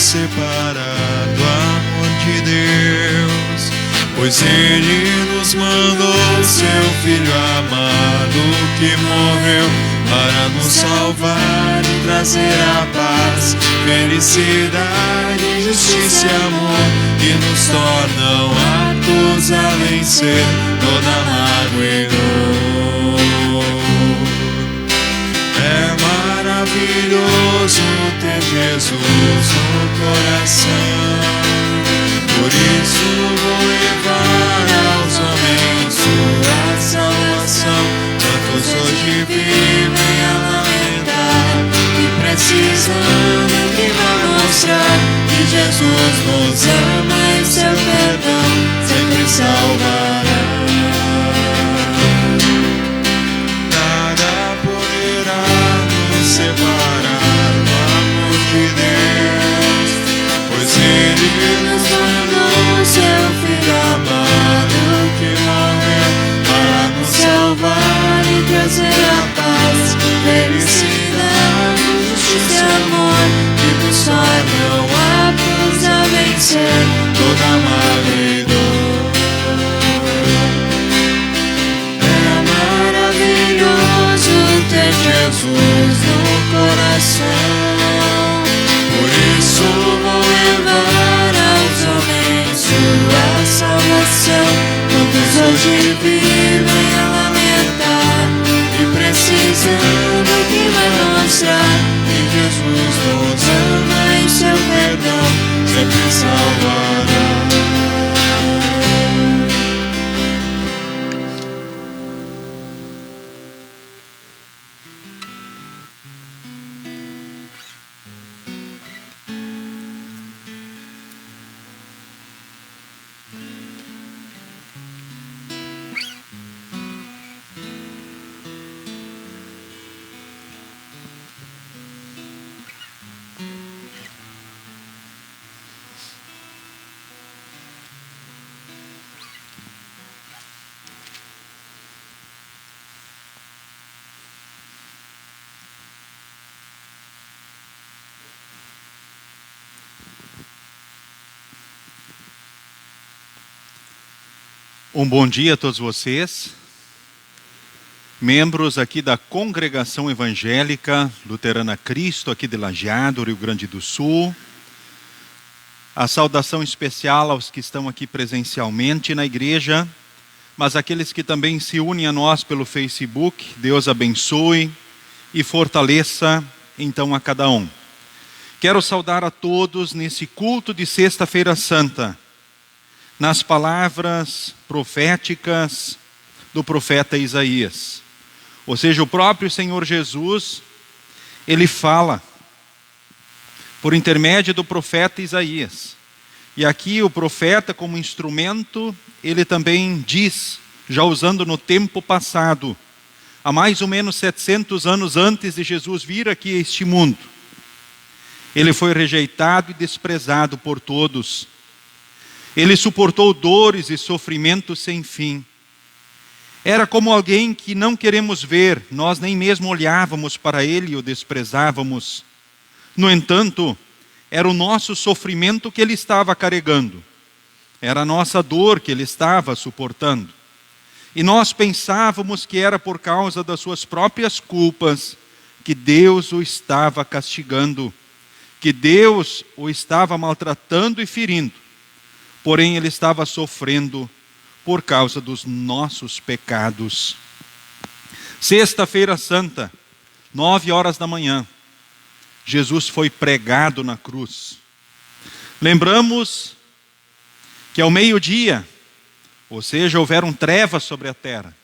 separar do amor de Deus, pois Ele nos mandou seu Filho amado que morreu para nos salvar e trazer a paz, felicidade, justiça e amor, que nos tornam aptos a vencer toda mágoa e dor. É maravilhoso ter Jesus no coração, por isso vou levar aos homens sua salvação. Quantos hoje vivem a lamentar e precisando que vá mostrar que Jesus nos ama e seu perdão sempre salvará. Nada poderá nos separar do amor de Deus, pois Ele nos mandou seu Filho amado que morreu para nos salvar e trazer a paz, felicidade, justiça e amor, que nos tornam aptos a vencer toda mágoa e dor. É maravilhoso ter Jesus no coração, por isso vou levar aos homens sua salvação. Quantos hoje vivem a lamentar e precisando que vai mostrar que Jesus nos ama e seu perdão sempre salvará. Um bom dia a todos vocês, membros aqui da Congregação Evangélica Luterana Cristo, aqui de Lajeado, Rio Grande do Sul. A saudação especial aos que estão aqui presencialmente na igreja, mas aqueles que também se unem a nós pelo Facebook, Deus abençoe e fortaleça então a cada um. Quero saudar a todos nesse culto de Sexta-feira Santa, nas palavras proféticas do profeta Isaías. Ou seja, o próprio Senhor Jesus, ele fala por intermédio do profeta Isaías. E aqui o profeta, como instrumento, ele também diz, já usando no tempo passado, há mais ou menos 700 anos antes de Jesus vir aqui a este mundo. Ele foi rejeitado e desprezado por todos. Ele suportou dores e sofrimentos sem fim. Era como alguém que não queremos ver, nós nem mesmo olhávamos para ele e o desprezávamos. No entanto, era o nosso sofrimento que ele estava carregando. Era a nossa dor que ele estava suportando. E nós pensávamos que era por causa das suas próprias culpas que Deus o estava castigando, que Deus o estava maltratando e ferindo. Porém, ele estava sofrendo por causa dos nossos pecados. Sexta-feira Santa, 9h da manhã, Jesus foi pregado na cruz. Lembramos que ao meio-dia, ou seja, houveram trevas sobre a terra.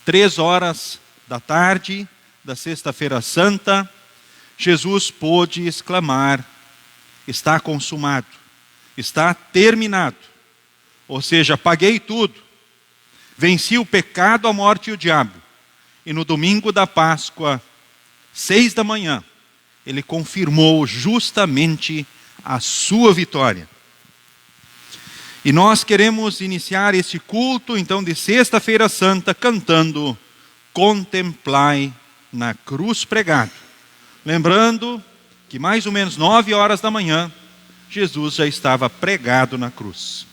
3h da tarde da Sexta-feira Santa, Jesus pôde exclamar: está consumado. Está terminado. Ou seja, paguei tudo. Venci o pecado, a morte e o diabo. E no domingo da Páscoa, 6h, ele confirmou justamente a sua vitória. E nós queremos iniciar esse culto, então, de Sexta-feira Santa, cantando Contemplai na cruz pregado. Lembrando que mais ou menos 9h da manhã, Jesus já estava pregado na cruz.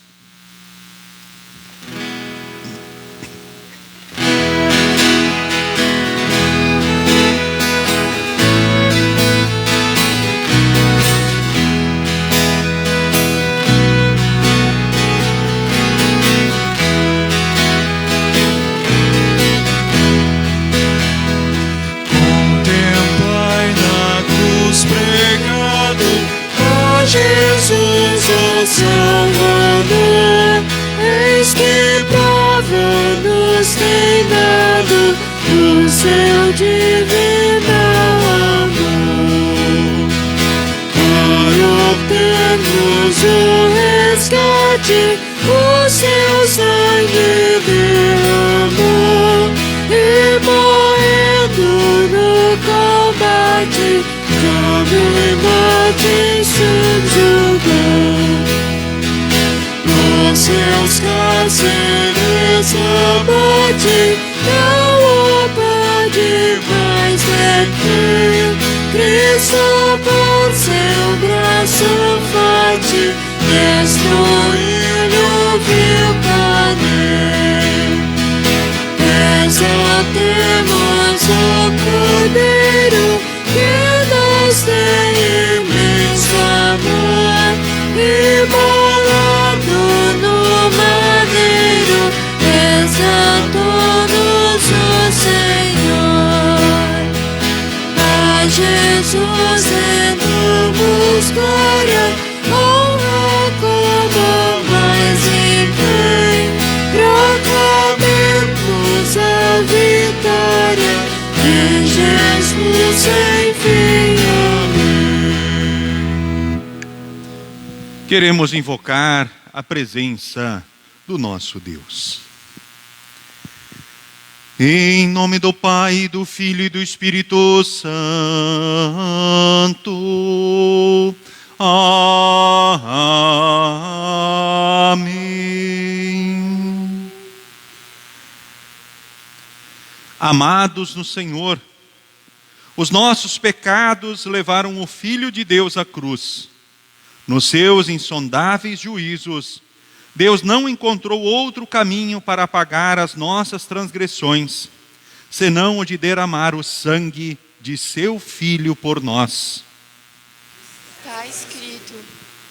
Jesus, o Salvador, eis que prova nos tem dado o seu divino amor. Para obtermos o resgate, o seu sangue derramou, e morrendo no combate, câmbio e morte subjugou. Nos seus cárceres a morte não o pode mais deter. Cristo por seu braço forte destruiu o vil poder. Exaltemos o Cordeiro que nos tem imenso amor, imolado no madeiro, exaltou-nos o Senhor. A Jesus rendamos glória, honra como mais ninguém, proclamemos a vitória em Jesus, enfim. Queremos invocar a presença do nosso Deus. Em nome do Pai, do Filho e do Espírito Santo. Amém. Amados no Senhor, os nossos pecados levaram o Filho de Deus à cruz. Nos seus insondáveis juízos, Deus não encontrou outro caminho para apagar as nossas transgressões, senão o de derramar o sangue de seu Filho por nós. Está escrito: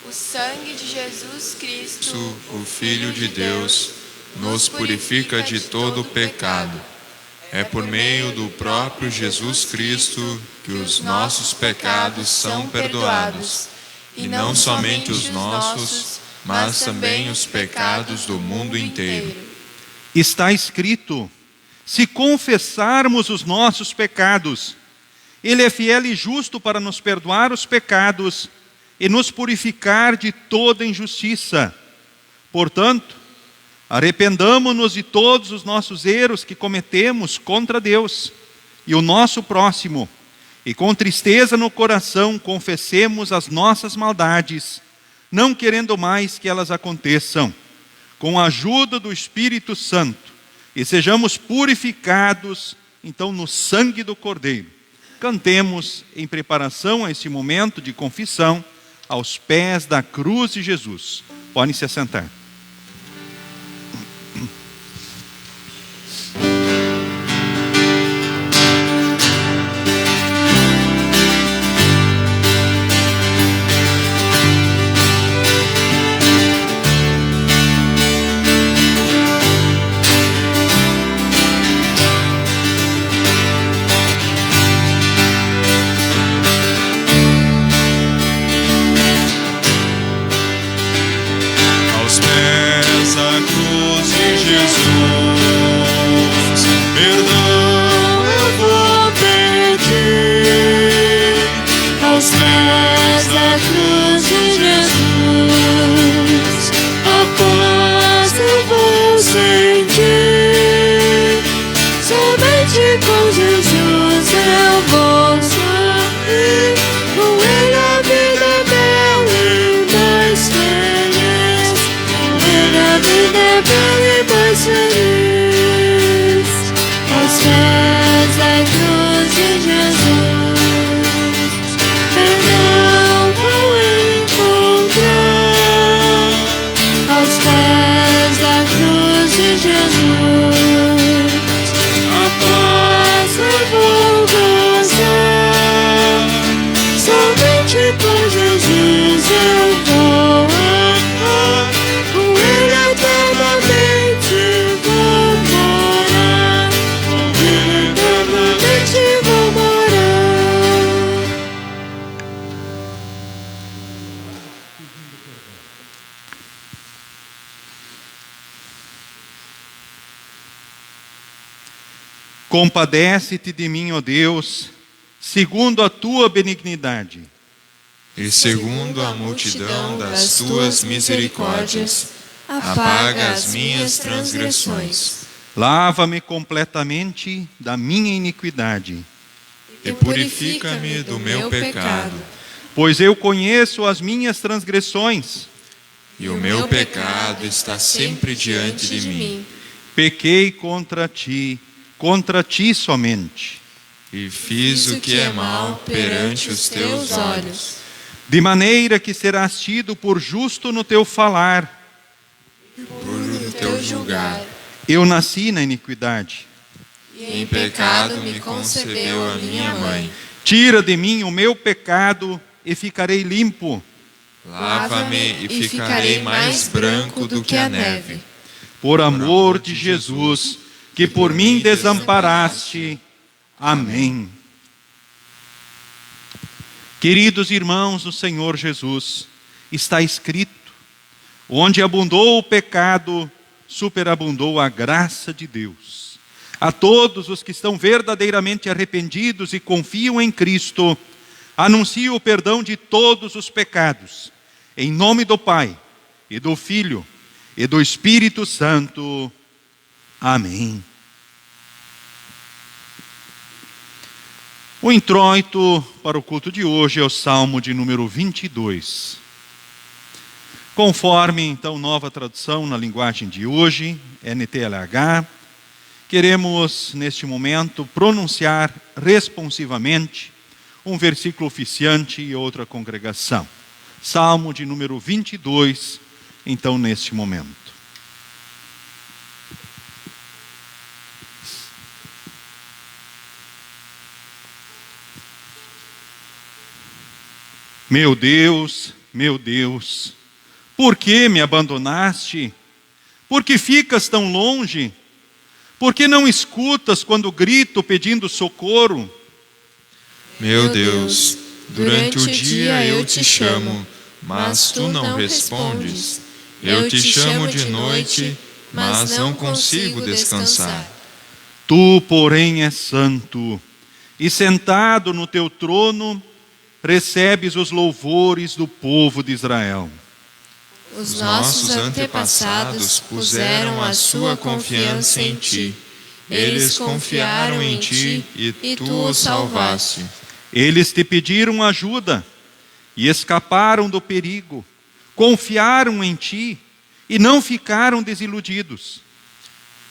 o sangue de Jesus Cristo, o Filho de Deus, nos purifica de todo pecado. É por meio do próprio Jesus Cristo que os nossos pecados são perdoados. E não somente os nossos, mas também os pecados do mundo inteiro. Está escrito: se confessarmos os nossos pecados, Ele é fiel e justo para nos perdoar os pecados e nos purificar de toda injustiça. Portanto, arrependamo-nos de todos os nossos erros que cometemos contra Deus e o nosso próximo, e com tristeza no coração confessemos as nossas maldades, não querendo mais que elas aconteçam, com a ajuda do Espírito Santo, e sejamos purificados, então, no sangue do Cordeiro. Cantemos em preparação a este momento de confissão, aos pés da cruz de Jesus. Podem se assentar. Jesus, eu não vou encontrar. Compadece-te de mim, ó Deus, segundo a tua benignidade. E segundo a multidão das tuas misericórdias, apaga as minhas transgressões. Lava-me completamente da minha iniquidade, E purifica-me do meu pecado. pois eu conheço as minhas transgressões. E o meu pecado está sempre diante de mim. Pequei contra ti somente. E fiz o que é mal perante os teus olhos. De maneira que serás tido por justo no teu falar. Por o teu julgar. Eu nasci na iniquidade. E em pecado me concebeu a minha mãe. Tira de mim o meu pecado e ficarei limpo. Lava-me e ficarei mais branco do que a neve. Por amor de Jesus, que por mim desamparaste. Amém. Queridos irmãos do Senhor Jesus, está escrito: onde abundou o pecado, superabundou a graça de Deus. A todos os que estão verdadeiramente arrependidos e confiam em Cristo, anuncio o perdão de todos os pecados. Em nome do Pai, e do Filho, e do Espírito Santo. Amém. O introito para o culto de hoje é o Salmo de número 22. Conforme, então, nova tradução na linguagem de hoje, NTLH, queremos, neste momento, pronunciar responsivamente um versículo oficiante e outra congregação. Salmo de número 22, então, neste momento. Meu Deus, por que me abandonaste? Por que ficas tão longe? Por que não escutas quando grito pedindo socorro? Meu Deus, durante o dia eu te chamo, mas tu não respondes. Eu te chamo de noite, mas não consigo descansar. Tu, porém, és santo, e sentado no teu trono, recebes os louvores do povo de Israel. Os nossos antepassados puseram a sua confiança em ti. Eles confiaram em ti e tu os salvaste. Eles te pediram ajuda e escaparam do perigo. Confiaram em ti e não ficaram desiludidos.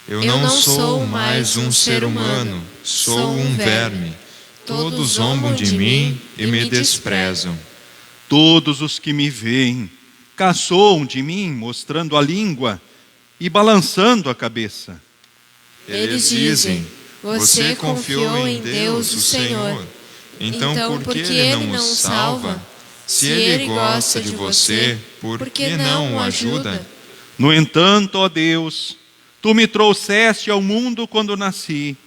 Eu não sou mais um ser humano, sou um verme. Todos zombam de mim e me desprezam. Todos os que me veem caçoam de mim, mostrando a língua e balançando a cabeça. Eles dizem: você confiou em Deus, o Senhor. Então por que Ele não o salva? Se Ele gosta de você, por que não o ajuda? No entanto, ó Deus, tu me trouxeste ao mundo quando nasci.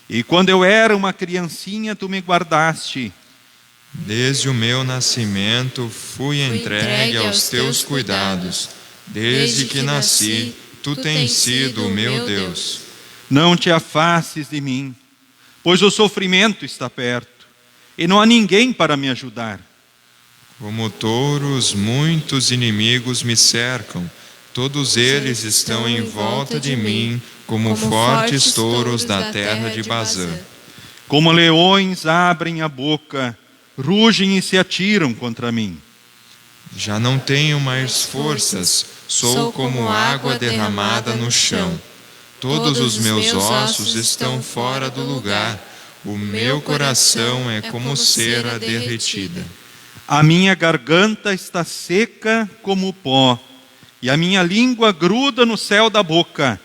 E quando eu era uma criancinha, tu me guardaste. Desde o meu nascimento fui entregue aos teus cuidados. Desde que nasci, tu tens sido o meu Deus. Não te afastes de mim, pois o sofrimento está perto, e não há ninguém para me ajudar. Como touros, muitos inimigos me cercam. Todos eles estão em volta de mim, como fortes touros da terra de Bazã. Como leões abrem a boca, rugem e se atiram contra mim. Já não tenho mais forças, sou como água derramada no chão. Todos os meus ossos estão fora do lugar, o meu coração é como cera derretida. A minha garganta está seca como pó, e a minha língua gruda no céu da boca.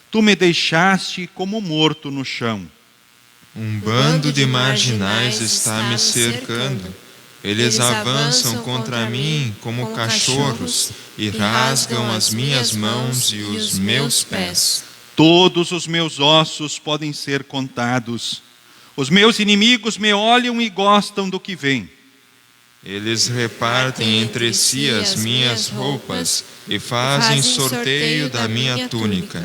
Tu me deixaste como morto no chão. Um bando de marginais está me cercando. Eles avançam contra mim como cachorros e rasgam as minhas mãos e os meus pés. Todos os meus ossos podem ser contados. Os meus inimigos me olham e gostam do que vem. Eles repartem entre si as minhas roupas e fazem sorteio da minha túnica.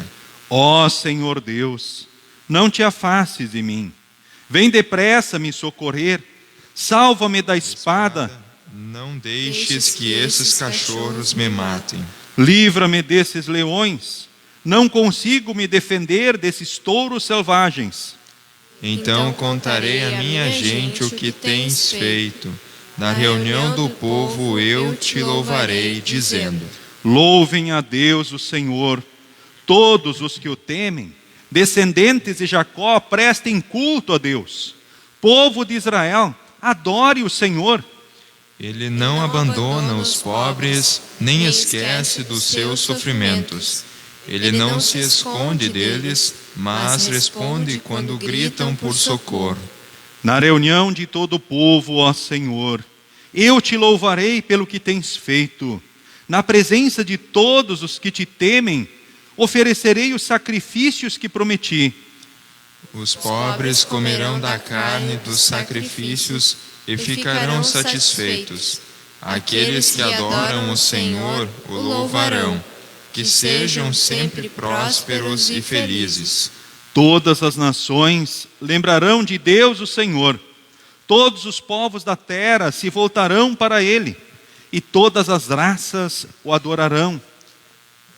Ó Senhor Deus, não te afastes de mim. Vem depressa me socorrer, salva-me da espada, Não deixes que esses cachorros me matem. livra-me desses leões. Não consigo me defender desses touros selvagens. Então contarei à minha gente o que tens feito. Na reunião do povo eu te louvarei, dizendo: Louvem a Deus o Senhor, todos os que o temem, descendentes de Jacó, prestem culto a Deus. Povo de Israel, adore o Senhor. Ele não abandona os pobres, nem esquece dos seus sofrimentos. Ele não se esconde deles, mas responde quando gritam por socorro. Na reunião de todo o povo, ó Senhor, eu te louvarei pelo que tens feito. Na presença de todos os que te temem, oferecerei os sacrifícios que prometi. Os pobres comerão da carne dos sacrifícios e ficarão satisfeitos. Aqueles que adoram o Senhor o louvarão. Que sejam sempre prósperos e felizes. Todas as nações lembrarão de Deus o Senhor. Todos os povos da terra se voltarão para Ele, e todas as raças o adorarão.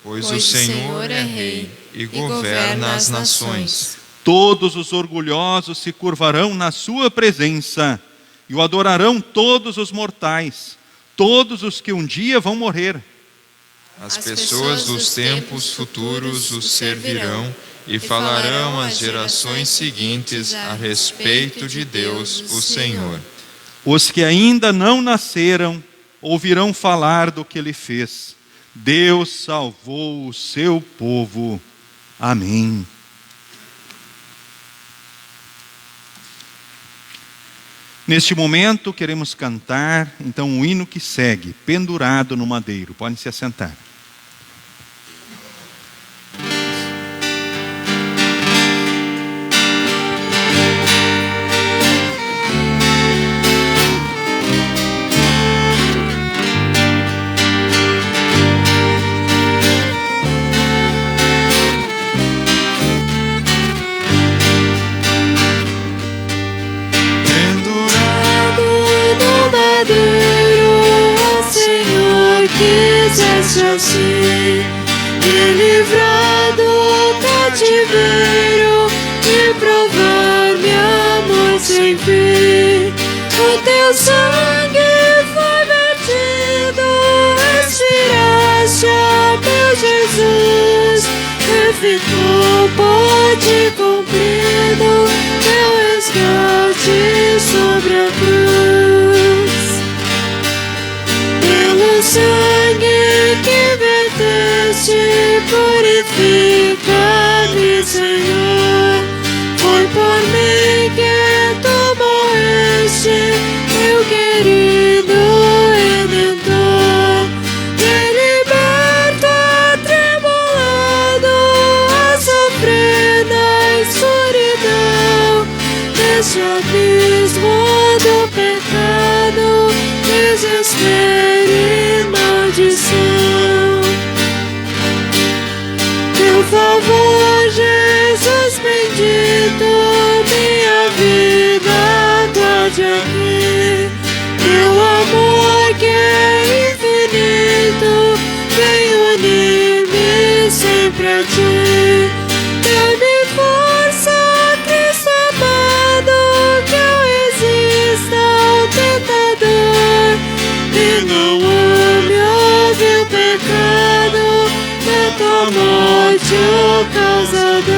Pois o Senhor é Rei e governa as nações. Todos os orgulhosos se curvarão na sua presença, e o adorarão todos os mortais, todos os que um dia vão morrer. As pessoas dos tempos futuros os servirão e falarão às gerações seguintes a respeito de Deus, o Senhor. Os que ainda não nasceram ouvirão falar do que Ele fez. Deus salvou o seu povo. Amém. Neste momento queremos cantar então o hino que segue, pendurado no madeiro. Podem se assentar. Assim, e livrado do cativeiro, e provar-me amor sem fim. O teu sangue foi vertido, expiraste, ó meu Jesus, e ficou por ti cumprido, teu resgate sobre a cruz. Pelo sangue que verteste, purifica-me, Senhor. Foi por mim que tu morreste, meu querido Redentor. Me liberta, tremulando, a sofrer na escuridão deste abismo do pecado, desespero e maldição. Teu favor, Jesus bendito, minha vida guarde aqui. Teu amor que é infinito, vem unir-me sempre a ti. Dá-me força, Cristo amado, que eu resista ao tentador, e não ame o vil pecado, da tua morte o causador.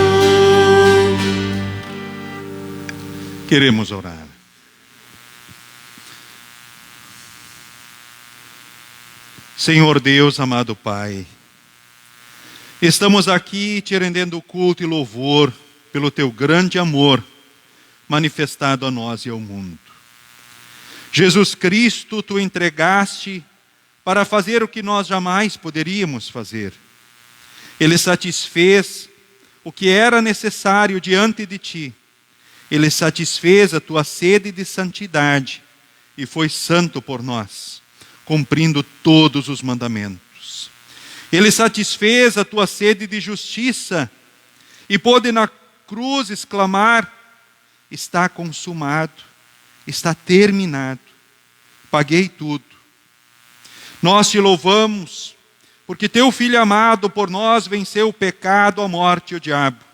Queremos orar. Senhor Deus, amado Pai, estamos aqui te rendendo culto e louvor pelo teu grande amor manifestado a nós e ao mundo. Jesus Cristo, tu entregaste para fazer o que nós jamais poderíamos fazer. Ele satisfez o que era necessário diante de ti. Ele satisfez a tua sede de santidade e foi santo por nós, cumprindo todos os mandamentos. Ele satisfez a tua sede de justiça e pôde na cruz exclamar: está consumado, está terminado, paguei tudo. Nós te louvamos, porque teu Filho amado por nós venceu o pecado, a morte e o diabo.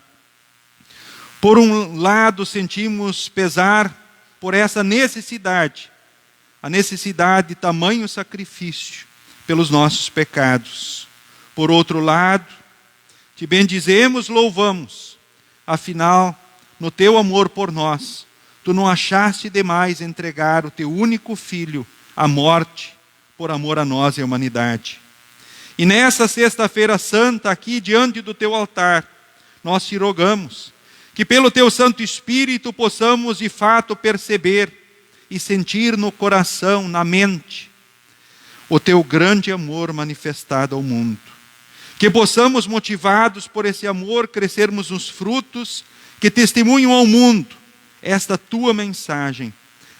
Por um lado, sentimos pesar por essa necessidade, a necessidade de tamanho sacrifício pelos nossos pecados. Por outro lado, te bendizemos, louvamos, afinal, no teu amor por nós, tu não achaste demais entregar o teu único Filho à morte, por amor a nós e à humanidade. E nessa sexta-feira santa, aqui diante do teu altar, nós te rogamos que pelo teu Santo Espírito possamos de fato perceber e sentir no coração, na mente, o teu grande amor manifestado ao mundo. Que possamos, motivados por esse amor, crescermos nos frutos que testemunham ao mundo esta tua mensagem.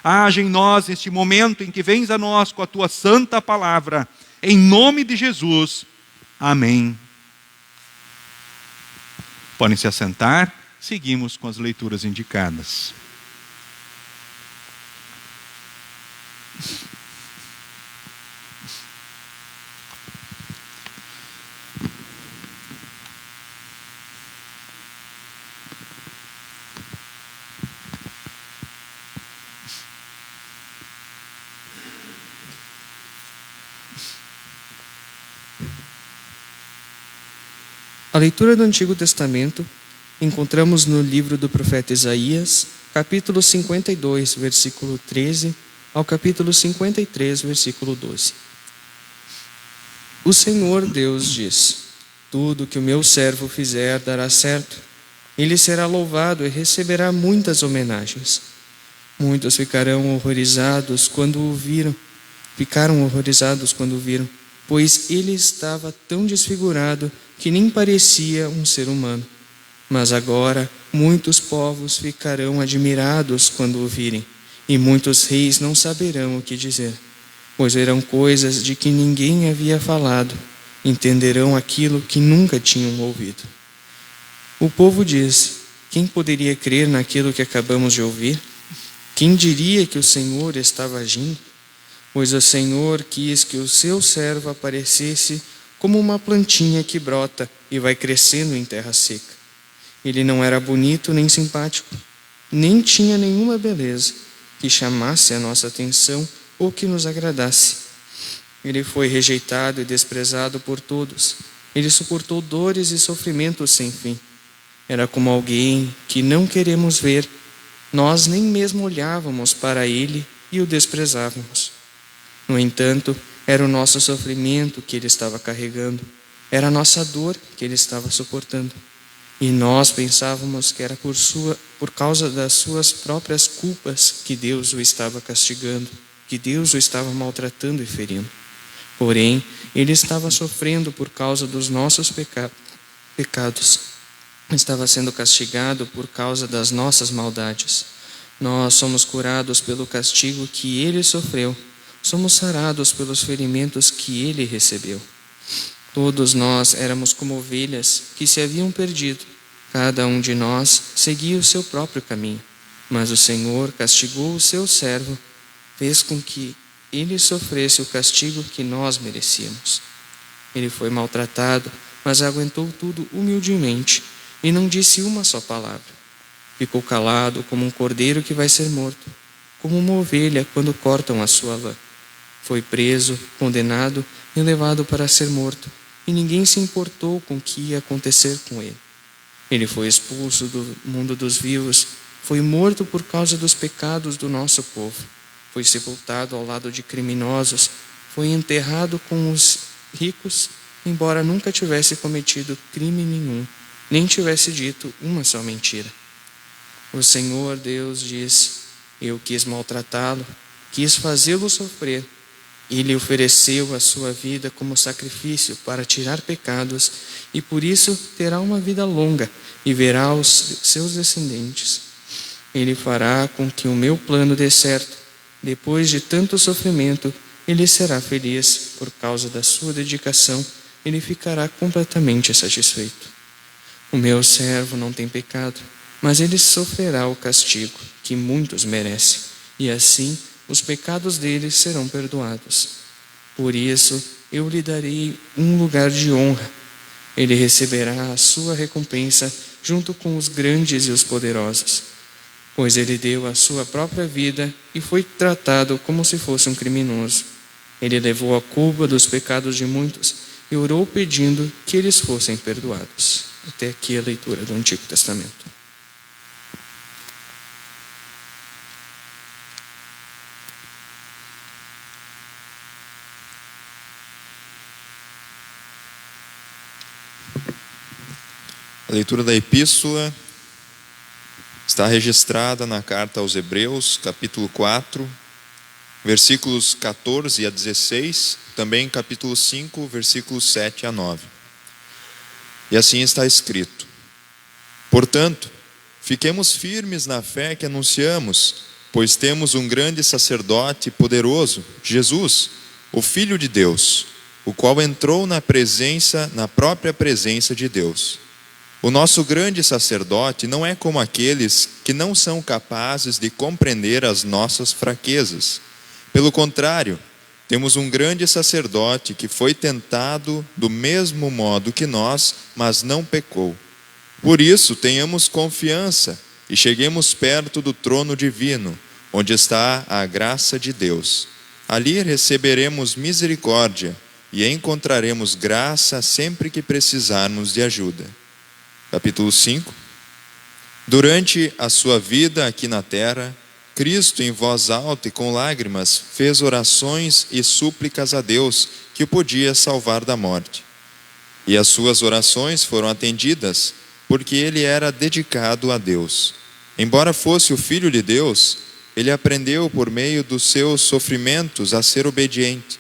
Haja em nós neste momento em que vens a nós com a tua santa palavra, em nome de Jesus. Amém. Podem se assentar, seguimos com as leituras indicadas. A leitura do Antigo Testamento encontramos no livro do profeta Isaías, capítulo 52, versículo 13, ao capítulo 53, versículo 12. O Senhor Deus diz: tudo que o meu servo fizer dará certo. Ele será louvado e receberá muitas homenagens. Muitos ficaram horrorizados quando o viram, pois ele estava tão desfigurado que nem parecia um ser humano. Mas agora muitos povos ficarão admirados quando o virem, e muitos reis não saberão o que dizer, pois verão coisas de que ninguém havia falado, entenderão aquilo que nunca tinham ouvido. O povo diz: quem poderia crer naquilo que acabamos de ouvir? Quem diria que o Senhor estava agindo? Pois o Senhor quis que o seu servo aparecesse como uma plantinha que brota e vai crescendo em terra seca. Ele não era bonito nem simpático, nem tinha nenhuma beleza que chamasse a nossa atenção ou que nos agradasse. Ele foi rejeitado e desprezado por todos. Ele suportou dores e sofrimentos sem fim. Era como alguém que não queremos ver. Nós nem mesmo olhávamos para ele e o desprezávamos. No entanto, era o nosso sofrimento que ele estava carregando. Era a nossa dor que ele estava suportando. E nós pensávamos que era por causa das suas próprias culpas que Deus o estava castigando, que Deus o estava maltratando e ferindo. Porém, ele estava sofrendo por causa dos nossos pecados. Estava sendo castigado por causa das nossas maldades. Nós somos curados pelo castigo que ele sofreu. Somos sarados pelos ferimentos que ele recebeu. Todos nós éramos como ovelhas que se haviam perdido. Cada um de nós seguia o seu próprio caminho. Mas o Senhor castigou o seu servo, fez com que ele sofresse o castigo que nós merecíamos. Ele foi maltratado, mas aguentou tudo humildemente e não disse uma só palavra. Ficou calado como um cordeiro que vai ser morto, como uma ovelha quando cortam a sua lã. Foi preso, condenado e levado para ser morto, e ninguém se importou com o que ia acontecer com ele. Ele foi expulso do mundo dos vivos, foi morto por causa dos pecados do nosso povo, foi sepultado ao lado de criminosos, foi enterrado com os ricos, embora nunca tivesse cometido crime nenhum, nem tivesse dito uma só mentira. O Senhor Deus diz: eu quis maltratá-lo, quis fazê-lo sofrer. Ele ofereceu a sua vida como sacrifício para tirar pecados, e por isso terá uma vida longa e verá os seus descendentes. Ele fará com que o meu plano dê certo. Depois de tanto sofrimento, ele será feliz. Por causa da sua dedicação, ele ficará completamente satisfeito. O meu servo não tem pecado. mas ele sofrerá o castigo que muitos merecem, e assim os pecados deles serão perdoados. Por isso eu lhe darei um lugar de honra. Ele receberá a sua recompensa junto com os grandes e os poderosos, pois ele deu a sua própria vida e foi tratado como se fosse um criminoso. Ele levou a culpa dos pecados de muitos e orou pedindo que eles fossem perdoados. Até aqui a leitura do Antigo Testamento. A leitura da epístola está registrada na carta aos Hebreus, capítulo 4, versículos 14 a 16, também capítulo 5, versículos 7 a 9. E assim está escrito: Portanto, fiquemos firmes na fé que anunciamos, pois temos um grande sacerdote poderoso, Jesus, o Filho de Deus, o qual entrou na própria presença de Deus. O nosso grande sacerdote não é como aqueles que não são capazes de compreender as nossas fraquezas. Pelo contrário, temos um grande sacerdote que foi tentado do mesmo modo que nós, mas não pecou. Por isso, tenhamos confiança e cheguemos perto do trono divino, onde está a graça de Deus. Ali receberemos misericórdia e encontraremos graça sempre que precisarmos de ajuda. Capítulo 5. Durante a sua vida aqui na terra, Cristo, em voz alta e com lágrimas, fez orações e súplicas a Deus, que o podia salvar da morte. E as suas orações foram atendidas, porque ele era dedicado a Deus. Embora fosse o Filho de Deus, ele aprendeu por meio dos seus sofrimentos a ser obediente.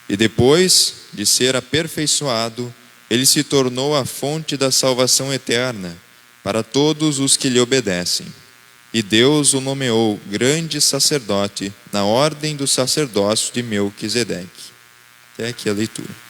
E depois de ser aperfeiçoado, ele se tornou a fonte da salvação eterna para todos os que lhe obedecem. E Deus o nomeou grande sacerdote na ordem do sacerdócio de Melquisedeque. Até aqui a leitura.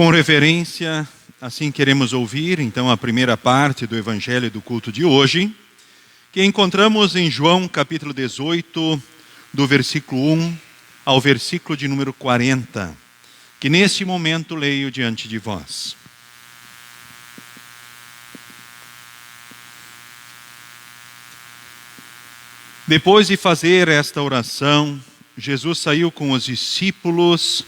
Com reverência, assim queremos ouvir, então, a primeira parte do Evangelho do culto de hoje, que encontramos em João capítulo 18, do versículo 1 ao versículo de número 40, que neste momento leio diante de vós. Depois de fazer esta oração, Jesus saiu com os discípulos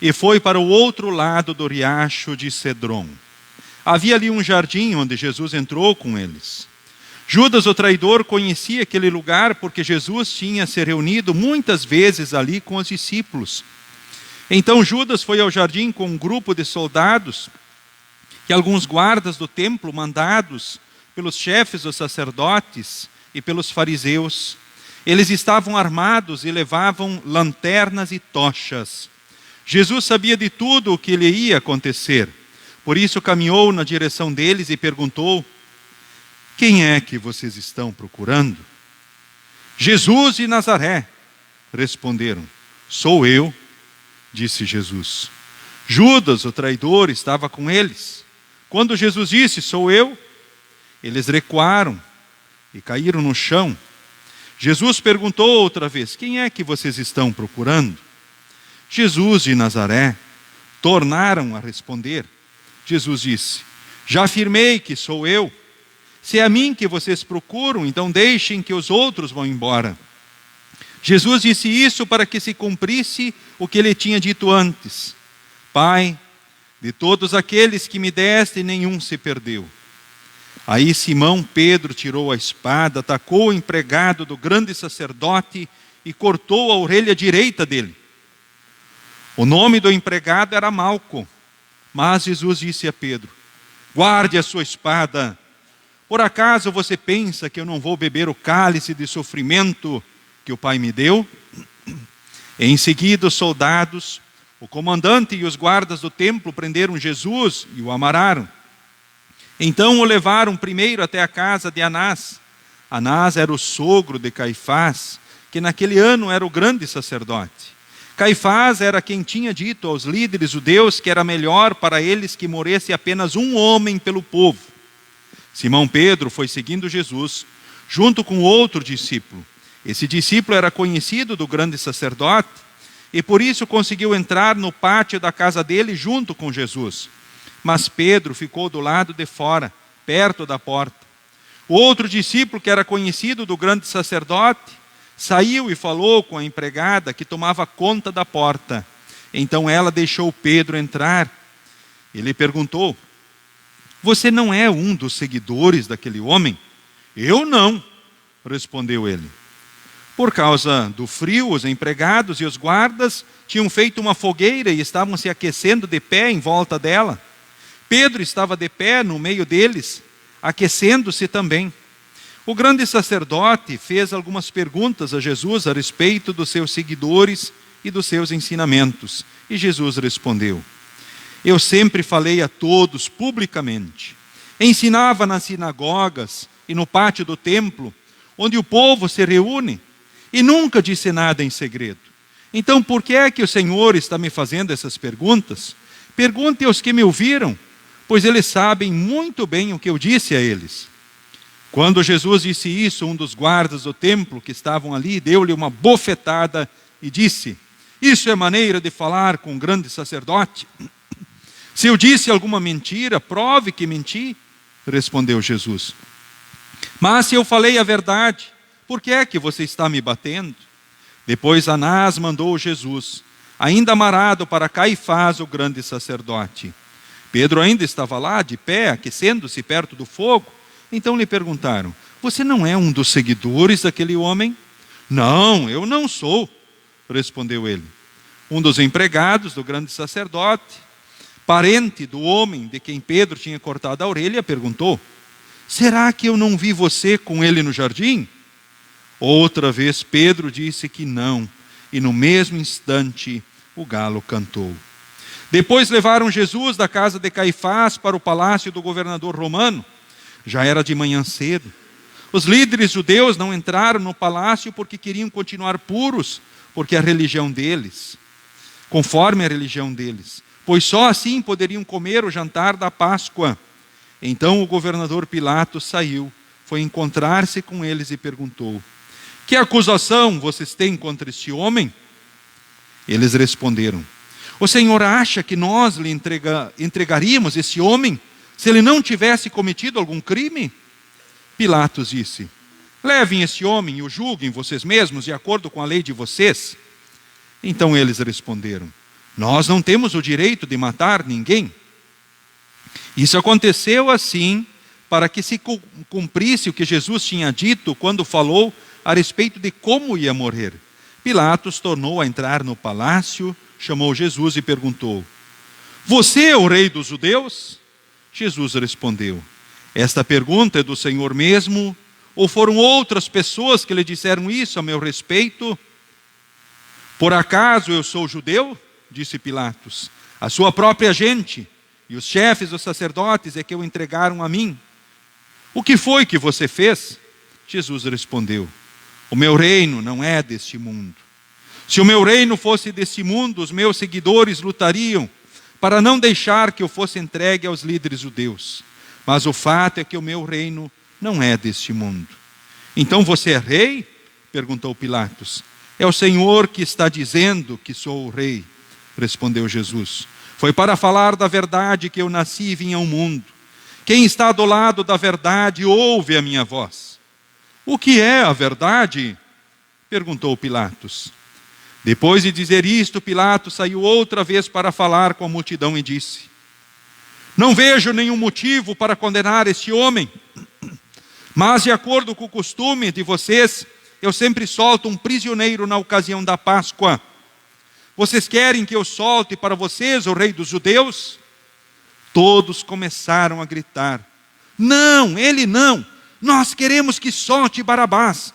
e foi para o outro lado do riacho de Cedron. Havia ali um jardim onde Jesus entrou com eles. Judas, o traidor, conhecia aquele lugar porque Jesus tinha se reunido muitas vezes ali com os discípulos. Então Judas foi ao jardim com um grupo de soldados e alguns guardas do templo mandados pelos chefes dos sacerdotes e pelos fariseus. Eles estavam armados e levavam lanternas e tochas. Jesus sabia de tudo o que lhe ia acontecer. Por isso caminhou na direção deles e perguntou: quem é que vocês estão procurando? Jesus de Nazaré, responderam. Sou eu, disse Jesus. Judas, o traidor, estava com eles. Quando Jesus disse, sou eu, eles recuaram e caíram no chão. Jesus perguntou outra vez, quem é que vocês estão procurando? Jesus de Nazaré. Tornaram a responder. Jesus disse, já afirmei que sou eu. Se é a mim que vocês procuram, então deixem que os outros vão embora. Jesus disse isso para que se cumprisse o que ele tinha dito antes. Pai, de todos aqueles que me deste, nenhum se perdeu. Aí Simão Pedro tirou a espada, atacou o empregado do grande sacerdote e cortou a orelha direita dele. O nome do empregado era Malco, mas Jesus disse a Pedro, guarde a sua espada. Por acaso você pensa que eu não vou beber o cálice de sofrimento que o Pai me deu? Em seguida os soldados, o comandante e os guardas do templo prenderam Jesus e o amarraram. Então o levaram primeiro até a casa de Anás. Anás era o sogro de Caifás, que naquele ano era o grande sacerdote. Caifás era quem tinha dito aos líderes judeus que era melhor para eles que morresse apenas um homem pelo povo. Simão Pedro foi seguindo Jesus, junto com outro discípulo. Esse discípulo era conhecido do grande sacerdote e por isso conseguiu entrar no pátio da casa dele junto com Jesus. Mas Pedro ficou do lado de fora, perto da porta. O outro discípulo, que era conhecido do grande sacerdote, saiu e falou com a empregada que tomava conta da porta. Então ela deixou Pedro entrar. Ele perguntou, você não é um dos seguidores daquele homem? Eu não, respondeu ele. Por causa do frio, os empregados e os guardas tinham feito uma fogueira e estavam se aquecendo de pé em volta dela. Pedro estava de pé no meio deles, aquecendo-se também. O grande sacerdote fez algumas perguntas a Jesus a respeito dos seus seguidores e dos seus ensinamentos. E Jesus respondeu, eu sempre falei a todos publicamente. Ensinava nas sinagogas e no pátio do templo, onde o povo se reúne, e nunca disse nada em segredo. Então por que é que o Senhor está me fazendo essas perguntas? Pergunte aos que me ouviram, pois eles sabem muito bem o que eu disse a eles. Quando Jesus disse isso, um dos guardas do templo que estavam ali deu-lhe uma bofetada e disse, isso é maneira de falar com um grande sacerdote? Se eu disse alguma mentira, prove que menti, respondeu Jesus. Mas se eu falei a verdade, por que é que você está me batendo? Depois Anás mandou Jesus, ainda amarrado, para Caifás, o grande sacerdote. Pedro ainda estava lá, de pé, aquecendo-se perto do fogo. Então lhe perguntaram, você não é um dos seguidores daquele homem? Não, eu não sou, respondeu ele. Um dos empregados do grande sacerdote, parente do homem de quem Pedro tinha cortado a orelha, perguntou, será que eu não vi você com ele no jardim? Outra vez Pedro disse que não, e no mesmo instante o galo cantou. Depois levaram Jesus da casa de Caifás para o palácio do governador romano. Já era de manhã cedo. Os líderes judeus não entraram no palácio porque queriam continuar puros, porque a religião deles, conforme a religião deles, pois só assim poderiam comer o jantar da Páscoa. Então o governador Pilatos saiu, foi encontrar-se com eles e perguntou: que acusação vocês têm contra este homem? Eles responderam: o Senhor acha que nós lhe entregaríamos esse homem se ele não tivesse cometido algum crime? Pilatos disse: levem esse homem e o julguem vocês mesmos de acordo com a lei de vocês. Então eles responderam: nós não temos o direito de matar ninguém. Isso aconteceu assim para que se cumprisse o que Jesus tinha dito quando falou a respeito de como ia morrer. Pilatos tornou a entrar no palácio, chamou Jesus e perguntou: você é o rei dos judeus? Jesus respondeu: esta pergunta é do Senhor mesmo, ou foram outras pessoas que lhe disseram isso a meu respeito? Por acaso eu sou judeu? Disse Pilatos. A sua própria gente e os chefes dos sacerdotes é que o entregaram a mim. O que foi que você fez? Jesus respondeu: o meu reino não é deste mundo. Se o meu reino fosse deste mundo, os meus seguidores lutariam para não deixar que eu fosse entregue aos líderes judeus. Mas o fato é que o meu reino não é deste mundo. Então você é rei? Perguntou Pilatos. É o Senhor que está dizendo que sou o rei, respondeu Jesus. Foi para falar da verdade que eu nasci e vim ao mundo. Quem está do lado da verdade ouve a minha voz. O que é a verdade? Perguntou Pilatos. Depois de dizer isto, Pilatos saiu outra vez para falar com a multidão e disse: não vejo nenhum motivo para condenar este homem, mas de acordo com o costume de vocês, eu sempre solto um prisioneiro na ocasião da Páscoa. Vocês querem que eu solte para vocês o rei dos judeus? Todos começaram a gritar: não, ele não, nós queremos que solte Barabás.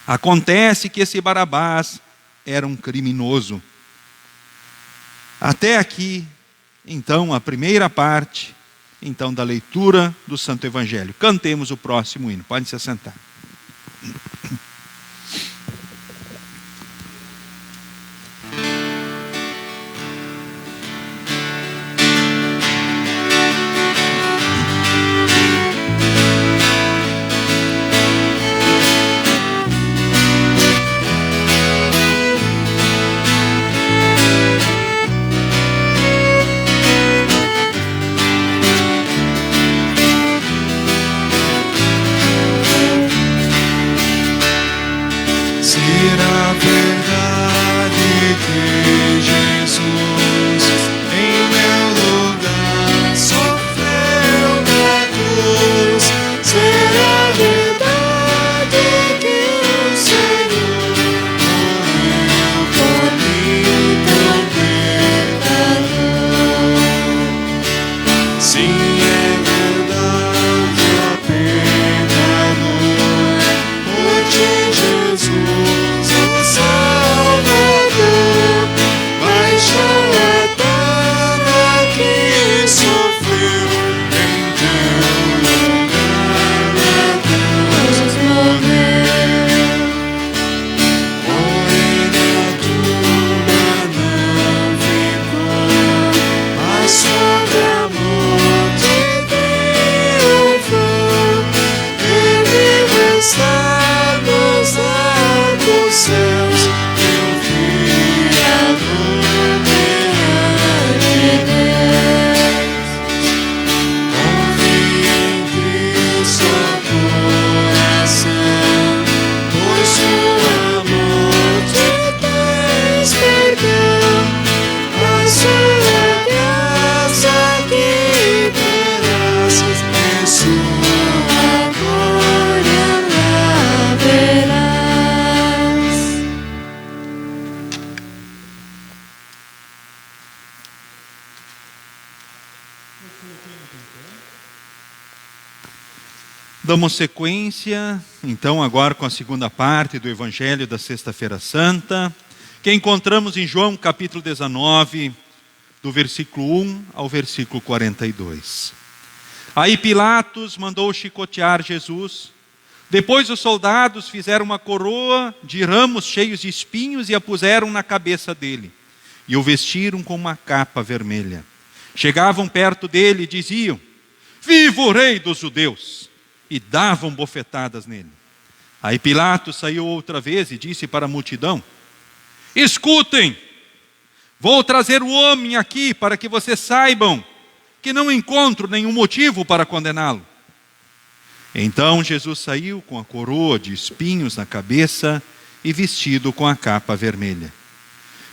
Acontece que esse Barabás era um criminoso. Até aqui, então, a primeira parte, então, da leitura do Santo Evangelho. Cantemos o próximo hino. Podem se assentar. Damos sequência, então, agora com a segunda parte do Evangelho da Sexta-feira Santa, que encontramos em João capítulo 19, do versículo 1 ao versículo 42. Aí Pilatos mandou chicotear Jesus. Depois os soldados fizeram uma coroa de ramos cheios de espinhos e a puseram na cabeça dele. e o vestiram com uma capa vermelha. Chegavam perto dele e diziam: viva o rei dos judeus! E davam bofetadas nele. Aí Pilatos saiu outra vez e disse para a multidão: escutem, vou trazer o homem aqui para que vocês saibam que não encontro nenhum motivo para condená-lo. Então Jesus saiu com a coroa de espinhos na cabeça e vestido com a capa vermelha.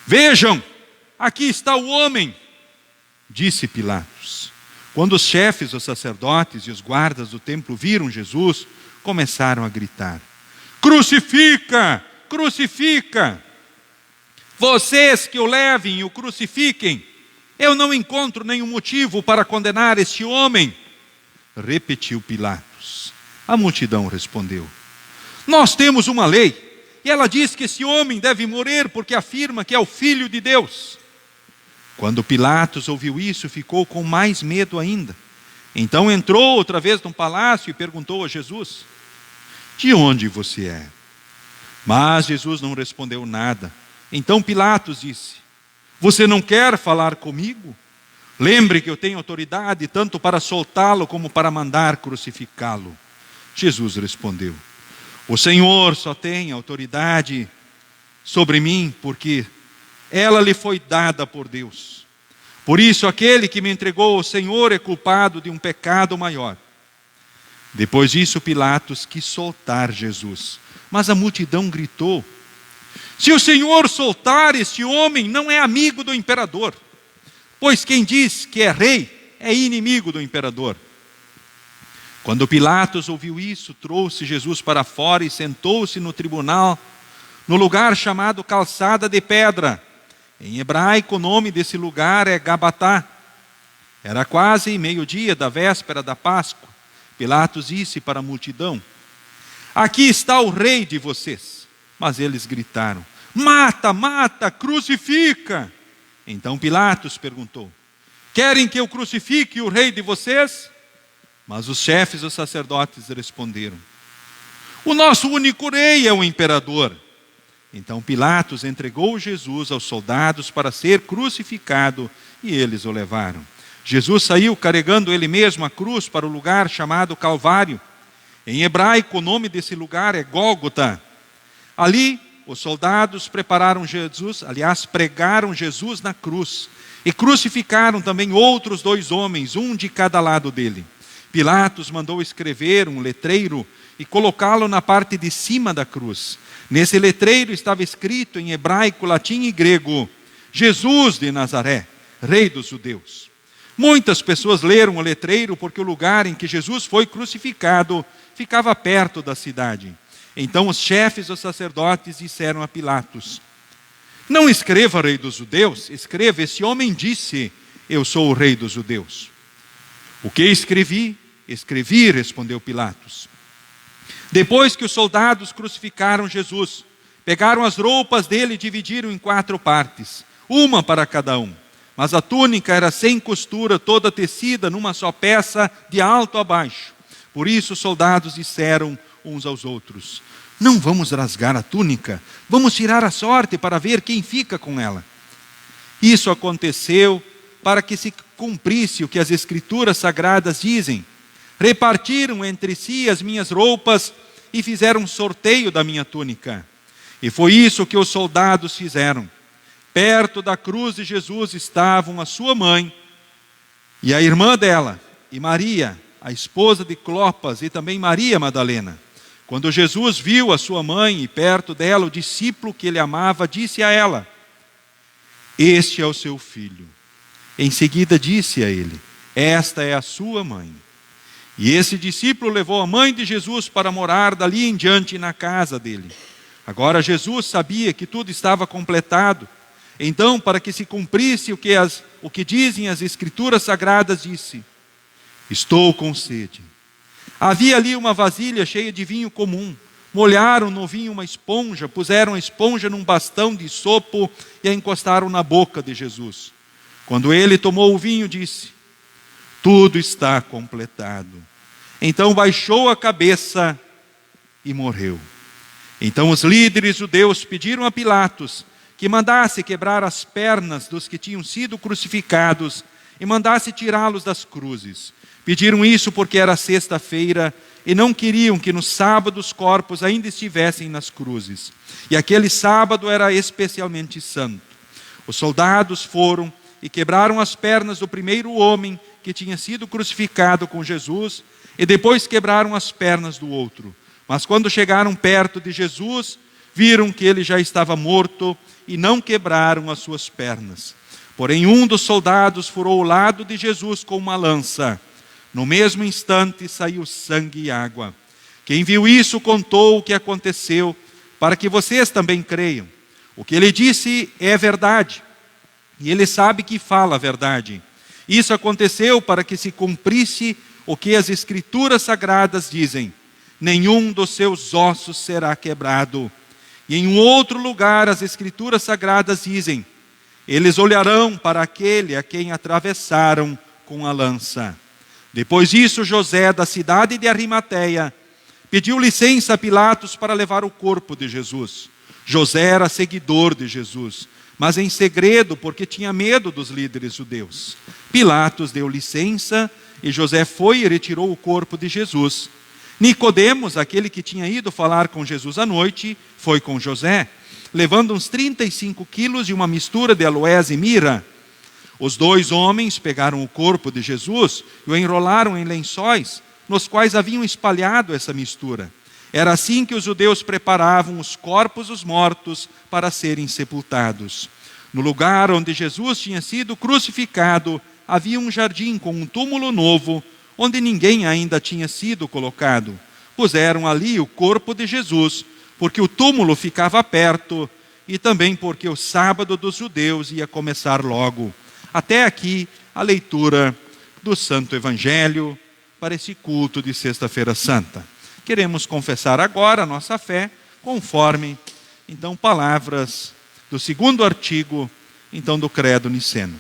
Vejam, aqui está o homem, disse Pilatos. Quando os chefes, os sacerdotes e os guardas do templo viram Jesus, começaram a gritar: crucifica, crucifica! Vocês que o levem e o crucifiquem, eu não encontro nenhum motivo para condenar este homem, repetiu Pilatos. A multidão respondeu: nós temos uma lei, e ela diz que esse homem deve morrer porque afirma que é o Filho de Deus. Quando Pilatos ouviu isso, ficou com mais medo ainda. Então entrou outra vez no palácio e perguntou a Jesus: de onde você é? Mas Jesus não respondeu nada. Então Pilatos disse: você não quer falar comigo? Lembre que eu tenho autoridade tanto para soltá-lo como para mandar crucificá-lo. Jesus respondeu: o Senhor só tem autoridade sobre mim porque ela lhe foi dada por Deus. Por isso aquele que me entregou ao Senhor é culpado de um pecado maior. Depois disso Pilatos quis soltar Jesus, mas a multidão gritou: se o Senhor soltar este homem, não é amigo do imperador, pois quem diz que é rei é inimigo do imperador. Quando Pilatos ouviu isso, trouxe Jesus para fora e sentou-se no tribunal, no lugar chamado Calçada de Pedra. Em hebraico, o nome desse lugar é Gabatá. Era quase meio-dia da véspera da Páscoa. Pilatos disse para a multidão: aqui está o rei de vocês. Mas eles gritaram: mata, mata, crucifica. Então Pilatos perguntou: querem que eu crucifique o rei de vocês? Mas os chefes dos sacerdotes responderam: o nosso único rei é o imperador. Então Pilatos entregou Jesus aos soldados para ser crucificado e eles o levaram. Jesus saiu carregando ele mesmo a cruz para o lugar chamado Calvário. Em hebraico, o nome desse lugar é Gólgota. Ali, os soldados pregaram Jesus na cruz e crucificaram também outros 2 homens, um de cada lado dele. Pilatos mandou escrever um letreiro e colocá-lo na parte de cima da cruz. Nesse letreiro estava escrito em hebraico, latim e grego: Jesus de Nazaré, rei dos judeus. Muitas pessoas leram o letreiro porque o lugar em que Jesus foi crucificado ficava perto da cidade. Então os chefes dos sacerdotes disseram a Pilatos: não escreva rei dos judeus, escreva: esse homem disse, eu sou o rei dos judeus. O que escrevi? Escrevi, respondeu Pilatos. Depois que os soldados crucificaram Jesus, pegaram as roupas dele e dividiram em 4 partes, uma para cada um. Mas a túnica era sem costura, toda tecida numa só peça, de alto a baixo. Por isso os soldados disseram uns aos outros: não vamos rasgar a túnica, vamos tirar a sorte para ver quem fica com ela. Isso aconteceu para que se cumprisse o que as Escrituras Sagradas dizem: repartiram entre si as minhas roupas e fizeram um sorteio da minha túnica. E foi isso que os soldados fizeram. Perto da cruz de Jesus estavam a sua mãe e a irmã dela, e Maria, a esposa de Clopas, e também Maria Madalena. Quando Jesus viu a sua mãe e perto dela o discípulo que ele amava, disse a ela: este é o seu filho. Em seguida disse a ele: esta é a sua mãe. E esse discípulo levou a mãe de Jesus para morar dali em diante na casa dele. Agora Jesus sabia que tudo estava completado. Então, para que se cumprisse o que dizem as Escrituras Sagradas, disse: estou com sede. Havia ali uma vasilha cheia de vinho comum. Molharam no vinho uma esponja, puseram a esponja num bastão de sopo e a encostaram na boca de Jesus. Quando ele tomou o vinho, disse: tudo está completado. Então baixou a cabeça e morreu. Então os líderes judeus pediram a Pilatos que mandasse quebrar as pernas dos que tinham sido crucificados e mandasse tirá-los das cruzes. Pediram isso porque era sexta-feira e não queriam que no sábado os corpos ainda estivessem nas cruzes. E aquele sábado era especialmente santo. Os soldados foram e quebraram as pernas do primeiro homem que tinha sido crucificado com Jesus e depois quebraram as pernas do outro. Mas quando chegaram perto de Jesus, viram que ele já estava morto e não quebraram as suas pernas. Porém, um dos soldados furou o lado de Jesus com uma lança. No mesmo instante saiu sangue e água. Quem viu isso contou o que aconteceu, para que vocês também creiam. O que ele disse é verdade, e ele sabe que fala a verdade. Isso aconteceu para que se cumprisse o que as Escrituras Sagradas dizem: nenhum dos seus ossos será quebrado. E em um outro lugar as Escrituras Sagradas dizem: eles olharão para aquele a quem atravessaram com a lança. Depois disso, José, da cidade de Arimateia, pediu licença a Pilatos para levar o corpo de Jesus. José era seguidor de Jesus, mas em segredo, porque tinha medo dos líderes judeus. Pilatos deu licença e José foi e retirou o corpo de Jesus. Nicodemos, aquele que tinha ido falar com Jesus à noite, foi com José, levando uns 35 quilos de uma mistura de aloés e mirra. Os dois homens pegaram o corpo de Jesus e o enrolaram em lençóis, nos quais haviam espalhado essa mistura. Era assim que os judeus preparavam os corpos dos mortos para serem sepultados. No lugar onde Jesus tinha sido crucificado, havia um jardim com um túmulo novo, onde ninguém ainda tinha sido colocado. Puseram ali o corpo de Jesus, porque o túmulo ficava perto e também porque o sábado dos judeus ia começar logo. Até aqui a leitura do Santo Evangelho para esse culto de Sexta-feira Santa. Queremos confessar agora a nossa fé conforme, então, palavras do segundo artigo, então, do Credo Niceno.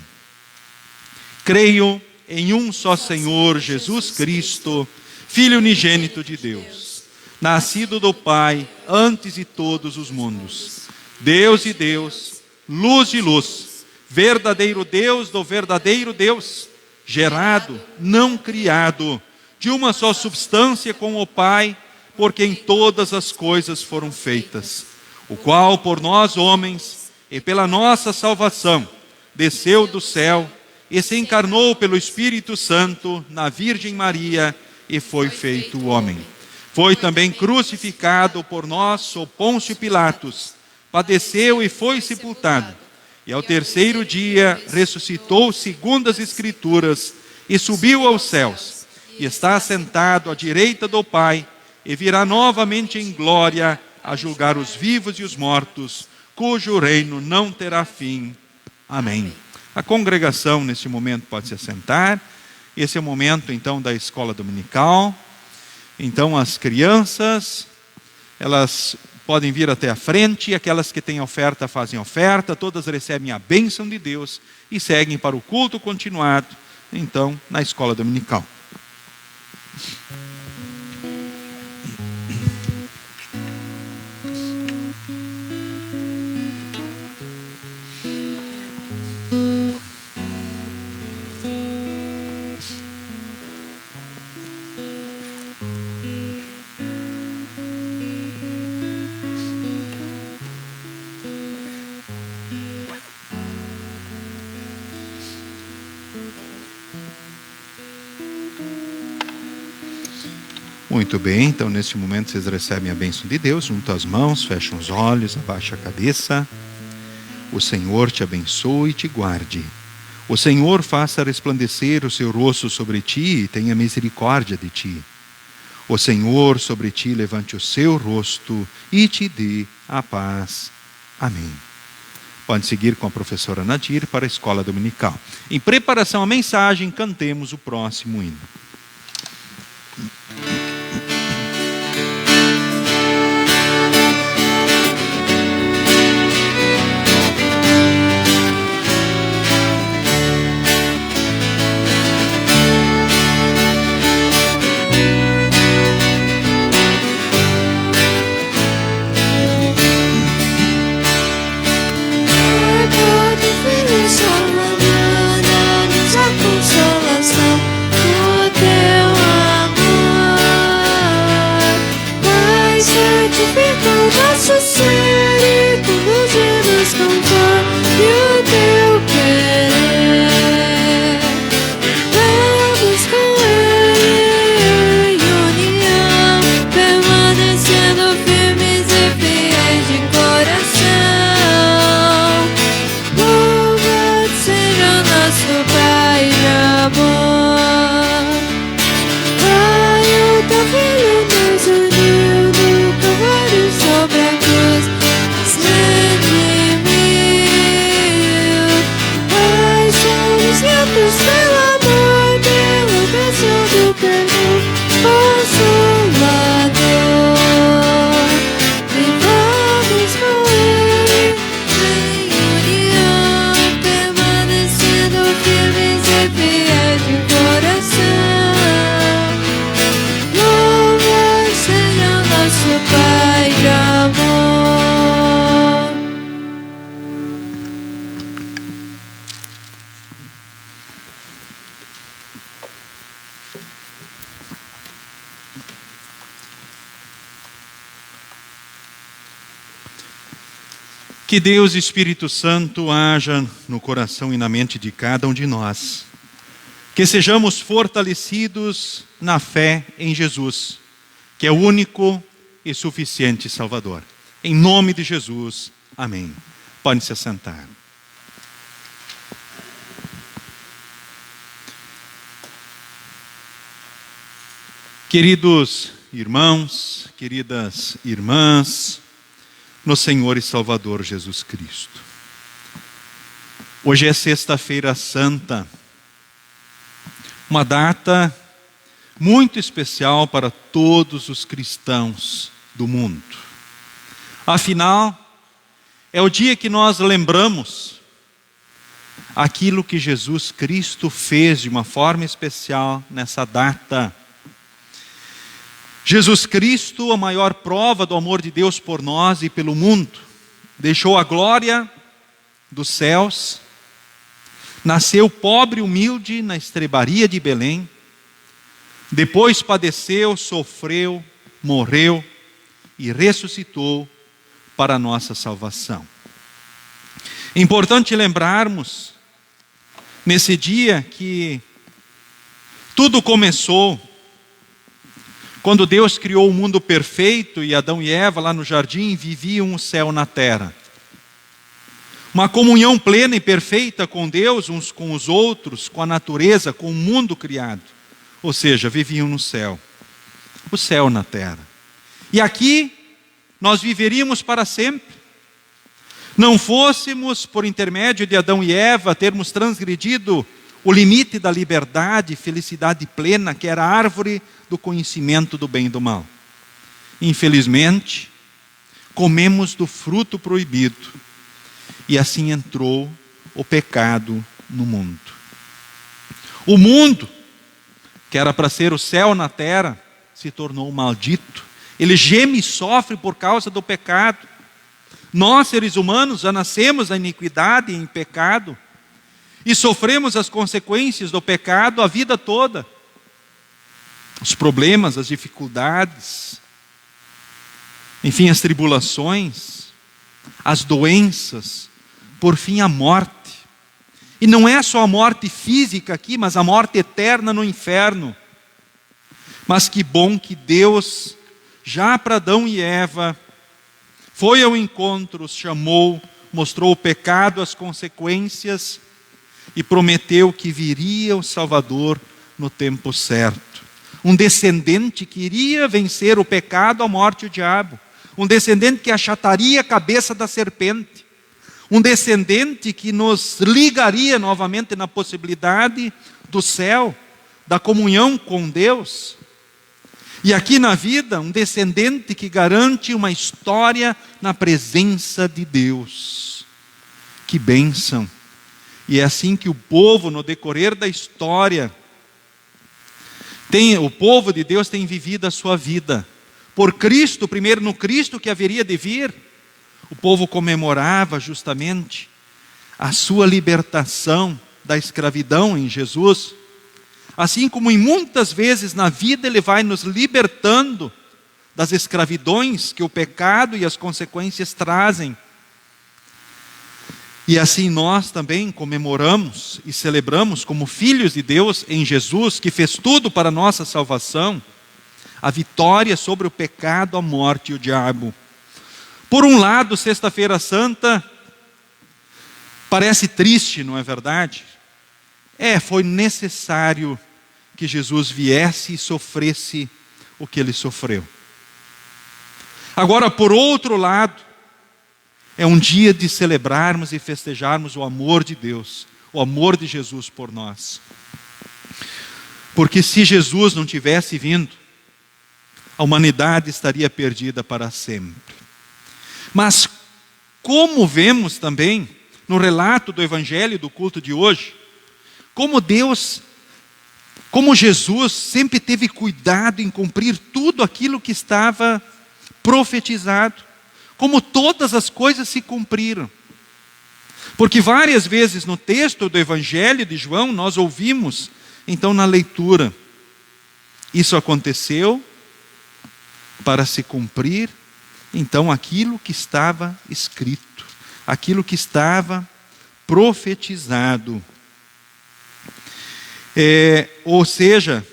Creio em um só Senhor Jesus Cristo, Filho unigênito de Deus, nascido do Pai antes de todos os mundos, Deus de Deus, luz de luz, verdadeiro Deus do verdadeiro Deus, gerado, não criado, de uma só substância com o Pai, por quem todas as coisas foram feitas, o qual por nós homens e pela nossa salvação desceu do céu e se encarnou pelo Espírito Santo na Virgem Maria e foi feito homem. Foi também crucificado por nós sob Pôncio Pilatos, padeceu e foi sepultado. E ao terceiro dia ressuscitou segundo as Escrituras e subiu aos céus. E está sentado à direita do Pai e virá novamente em glória a julgar os vivos e os mortos, cujo reino não terá fim. Amém. A congregação neste momento pode se assentar. Esse é o momento então da escola dominical. Então as crianças, elas podem vir até a frente, aquelas que têm oferta fazem oferta, todas recebem a bênção de Deus e seguem para o culto continuado, então, na escola dominical. Muito bem, então neste momento vocês recebem a bênção de Deus, juntam as mãos, fecham os olhos, abaixa a cabeça. O Senhor te abençoe e te guarde. O Senhor faça resplandecer o seu rosto sobre ti e tenha misericórdia de ti. O Senhor sobre ti levante o seu rosto e te dê a paz. Amém. Pode seguir com a professora Nadir para a escola dominical. Em preparação à mensagem, cantemos o próximo hino. Que Deus Espírito Santo haja no coração e na mente de cada um de nós. Que sejamos fortalecidos na fé em Jesus, que é o único e suficiente Salvador. Em nome de Jesus, amém. Podem se assentar. Queridos irmãos, queridas irmãs, no Senhor e Salvador Jesus Cristo. Hoje é Sexta-feira Santa, uma data muito especial para todos os cristãos do mundo. Afinal, é o dia que nós lembramos aquilo que Jesus Cristo fez de uma forma especial nessa data. Jesus Cristo, a maior prova do amor de Deus por nós e pelo mundo, deixou a glória dos céus, nasceu pobre e humilde na estrebaria de Belém, depois padeceu, sofreu, morreu e ressuscitou para a nossa salvação. É importante lembrarmos, nesse dia, que tudo começou quando Deus criou o mundo perfeito e Adão e Eva lá no jardim viviam o céu na terra. Uma comunhão plena e perfeita com Deus, uns com os outros, com a natureza, com o mundo criado. Ou seja, viviam no céu. O céu na terra. E aqui nós viveríamos para sempre. Não fôssemos, por intermédio de Adão e Eva, termos transgredido o limite da liberdade e felicidade plena, que era a árvore do conhecimento do bem e do mal. Infelizmente, comemos do fruto proibido e assim entrou o pecado no mundo. O mundo, que era para ser o céu na terra, se tornou maldito. Ele geme e sofre por causa do pecado. Nós, seres humanos, já nascemos na iniquidade e em pecado e sofremos as consequências do pecado a vida toda. Os problemas, as dificuldades, enfim, as tribulações, as doenças, por fim a morte. E não é só a morte física aqui, mas a morte eterna no inferno. Mas que bom que Deus, já para Adão e Eva, foi ao encontro, os chamou, mostrou o pecado, as consequências e prometeu que viria o Salvador no tempo certo. Um descendente que iria vencer o pecado, a morte e o diabo. Um descendente que achataria a cabeça da serpente. Um descendente que nos ligaria novamente na possibilidade do céu, da comunhão com Deus. E aqui na vida, um descendente que garante uma história na presença de Deus. Que bênção! E é assim que o povo, no decorrer da história, o povo de Deus tem vivido a sua vida. Por Cristo, primeiro no Cristo que haveria de vir, o povo comemorava justamente a sua libertação da escravidão em Jesus. Assim como em muitas vezes na vida Ele vai nos libertando das escravidões que o pecado e as consequências trazem. E assim nós também comemoramos e celebramos como filhos de Deus em Jesus, que fez tudo para a nossa salvação, a vitória sobre o pecado, a morte e o diabo. Por um lado, Sexta-feira Santa parece triste, não é verdade? Foi necessário que Jesus viesse e sofresse o que Ele sofreu. Agora, por outro lado, é um dia de celebrarmos e festejarmos o amor de Deus, o amor de Jesus por nós. Porque se Jesus não tivesse vindo, a humanidade estaria perdida para sempre. Mas como vemos também no relato do Evangelho do culto de hoje, como Jesus sempre teve cuidado em cumprir tudo aquilo que estava profetizado. Como todas as coisas se cumpriram. Porque várias vezes no texto do Evangelho de João nós ouvimos, então na leitura, isso aconteceu para se cumprir, então aquilo que estava escrito. aquilo que estava profetizado. Ou seja,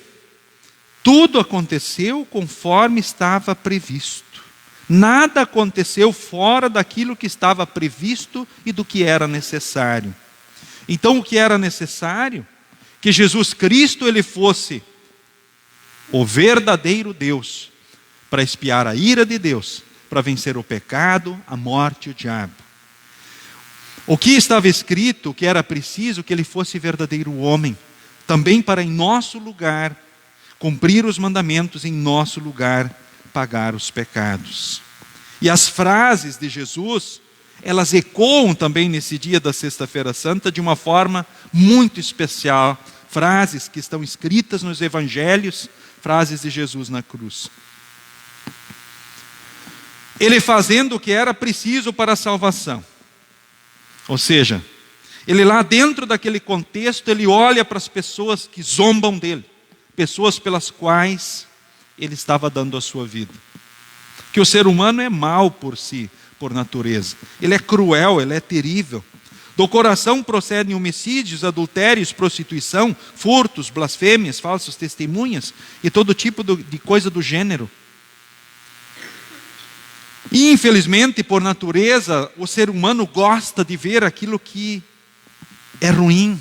tudo aconteceu conforme estava previsto. Nada aconteceu fora daquilo que estava previsto e do que era necessário. Então, o que era necessário? Que Jesus Cristo ele fosse o verdadeiro Deus, para expiar a ira de Deus, para vencer o pecado, a morte e o diabo. O que estava escrito, que era preciso que ele fosse verdadeiro homem, também para em nosso lugar, cumprir os mandamentos, em nosso lugar, pagar os pecados. E as frases de Jesus, elas ecoam também nesse dia da Sexta-feira Santa de uma forma muito especial. Frases que estão escritas nos evangelhos, frases de Jesus na cruz. Ele fazendo o que era preciso para a salvação. Ou seja, ele lá dentro daquele contexto, ele olha para as pessoas que zombam dele, pessoas pelas quais ele estava dando a sua vida. Que o ser humano é mau por si, por natureza. Ele é cruel, ele é terrível. Do coração procedem homicídios, adultérios, prostituição, furtos, blasfêmias, falsas testemunhas e todo tipo de coisa do gênero. E infelizmente, por natureza, o ser humano gosta de ver aquilo que é ruim.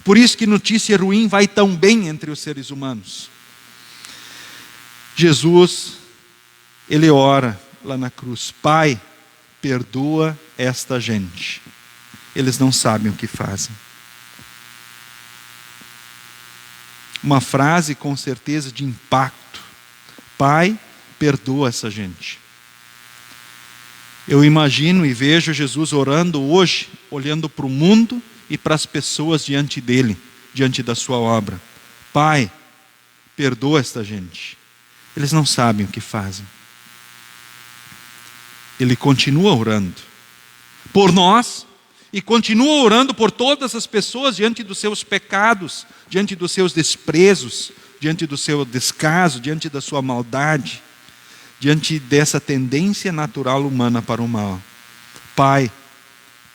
Por isso que notícia ruim vai tão bem entre os seres humanos. Jesus, ele ora lá na cruz: Pai, perdoa esta gente. Eles não sabem o que fazem. Uma frase com certeza de impacto. Pai, perdoa essa gente. Eu imagino e vejo Jesus orando hoje, olhando para o mundo e para as pessoas diante dele, diante da sua obra. Pai, perdoa esta gente. Eles não sabem o que fazem. Ele continua orando por nós e continua orando por todas as pessoas diante dos seus pecados, diante dos seus desprezos, diante do seu descaso, diante da sua maldade, diante dessa tendência natural humana para o mal. Pai,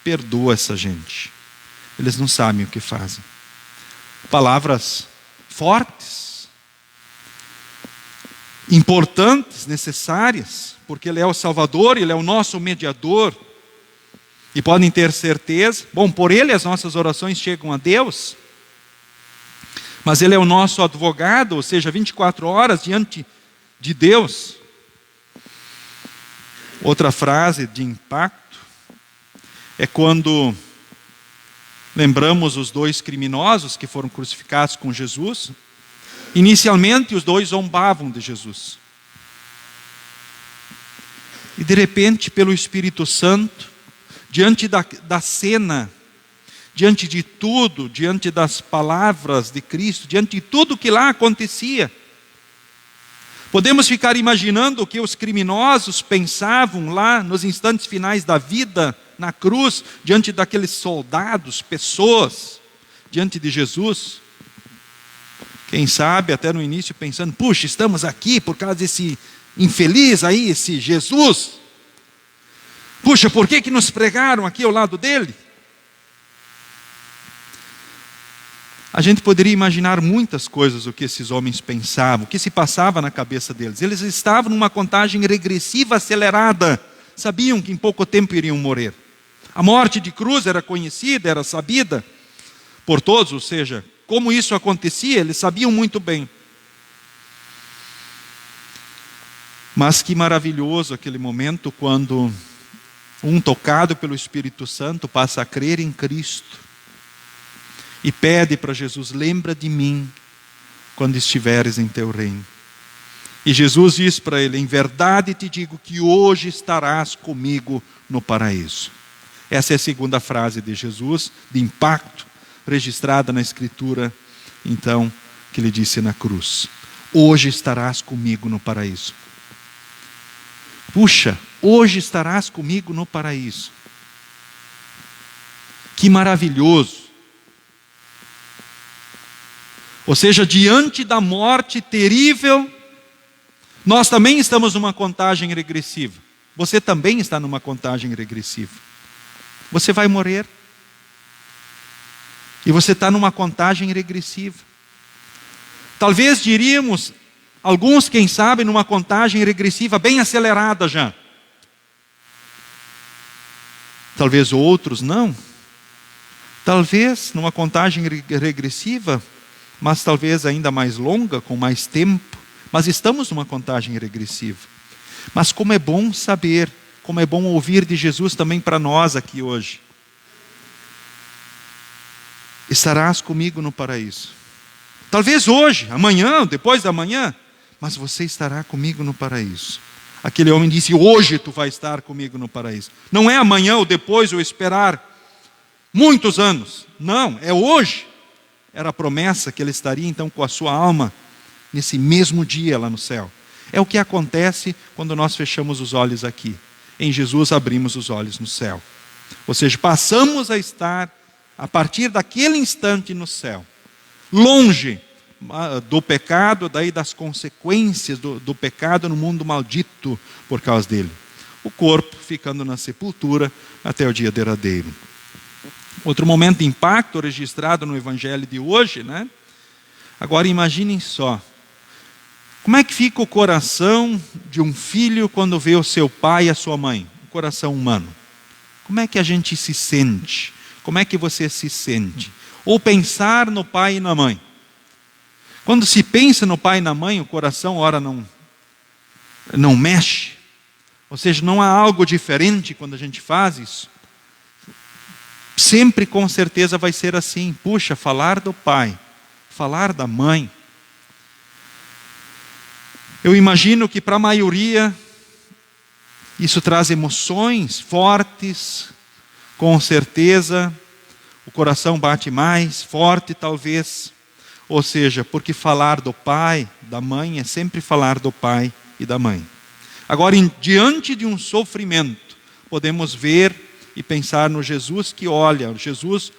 perdoa essa gente. Eles não sabem o que fazem. Palavras fortes, importantes, necessárias, porque Ele é o Salvador, Ele é o nosso mediador. E podem ter certeza, por Ele as nossas orações chegam a Deus, mas Ele é o nosso advogado, ou seja, 24 horas diante de Deus. Outra frase de impacto é quando lembramos os dois criminosos que foram crucificados com Jesus. Inicialmente os dois zombavam de Jesus. E de repente, pelo Espírito Santo, diante da cena, diante de tudo, diante das palavras de Cristo, diante de tudo que lá acontecia, podemos ficar imaginando o que os criminosos pensavam lá nos instantes finais da vida, na cruz, diante daqueles soldados, pessoas, diante de Jesus. Quem sabe até no início pensando: puxa, estamos aqui por causa desse infeliz aí, esse Jesus. Puxa, por que nos pregaram aqui ao lado dele? A gente poderia imaginar muitas coisas o que esses homens pensavam, o que se passava na cabeça deles. Eles estavam numa contagem regressiva acelerada. Sabiam que em pouco tempo iriam morrer. A morte de cruz era conhecida, era sabida por todos, ou seja, como isso acontecia, eles sabiam muito bem. Mas que maravilhoso aquele momento quando um tocado pelo Espírito Santo passa a crer em Cristo e pede para Jesus: lembra de mim quando estiveres em teu reino. E Jesus diz para ele: em verdade te digo que hoje estarás comigo no paraíso. Essa é a segunda frase de Jesus, de impacto, registrada na Escritura, então, que ele disse na cruz: hoje estarás comigo no paraíso. Puxa, hoje estarás comigo no paraíso. Que maravilhoso. Ou seja, diante da morte terrível, nós também estamos numa contagem regressiva. Você também está numa contagem regressiva. Você vai morrer. E você está numa contagem regressiva. Talvez diríamos, alguns, quem sabe, numa contagem regressiva bem acelerada já. Talvez outros não. Talvez numa contagem regressiva, mas talvez ainda mais longa, com mais tempo. Mas estamos numa contagem regressiva. Mas como é bom saber, como é bom ouvir de Jesus também para nós aqui hoje. Estarás comigo no paraíso. Talvez hoje, amanhã, depois da manhã, mas você estará comigo no paraíso. Aquele homem disse, hoje tu vai estar comigo no paraíso. Não é amanhã ou depois ou esperar muitos anos. Não, é hoje. Era a promessa que ele estaria então com a sua alma nesse mesmo dia lá no céu. É o que acontece quando nós fechamos os olhos aqui. Em Jesus abrimos os olhos no céu. Ou seja, passamos a estar a partir daquele instante no céu. Longe do pecado, daí das consequências do pecado no mundo maldito por causa dele. O corpo ficando na sepultura até o dia derradeiro. Outro momento de impacto registrado no evangelho de hoje, né? Agora imaginem só. Como é que fica o coração de um filho quando vê o seu pai e a sua mãe? O coração humano. Como é que a gente se sente? Como é que você se sente? Ou pensar no pai e na mãe. Quando se pensa no pai e na mãe, o coração, ora, não mexe. Ou seja, não há algo diferente quando a gente faz isso. Sempre com certeza vai ser assim. Puxa, falar do pai, falar da mãe. Eu imagino que para a maioria isso traz emoções fortes, com certeza o coração bate mais forte talvez, ou seja, porque falar do pai, da mãe é sempre falar do pai e da mãe. Agora, diante de um sofrimento, podemos ver e pensar no Jesus que olha, o Jesus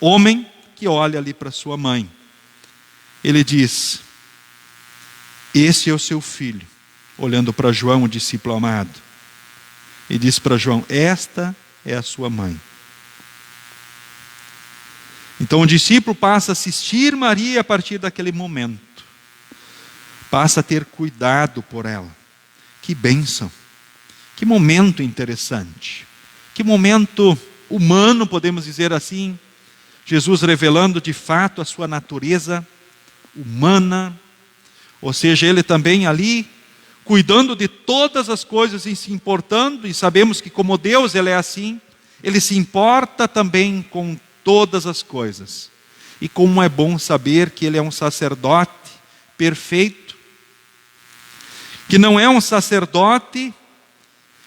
homem que olha ali para sua mãe. Ele diz, esse é o seu filho, olhando para João, o discípulo amado. E diz para João, esta é a sua mãe. Então o discípulo passa a assistir Maria a partir daquele momento. Passa a ter cuidado por ela. Que bênção. Que momento interessante. Que momento humano, podemos dizer assim. Jesus revelando de fato a sua natureza humana. Ou seja, ele também ali cuidando de todas as coisas e se importando. E sabemos que como Deus ele é assim. Ele se importa também com todas as coisas. E como é bom saber que ele é um sacerdote perfeito, que não é um sacerdote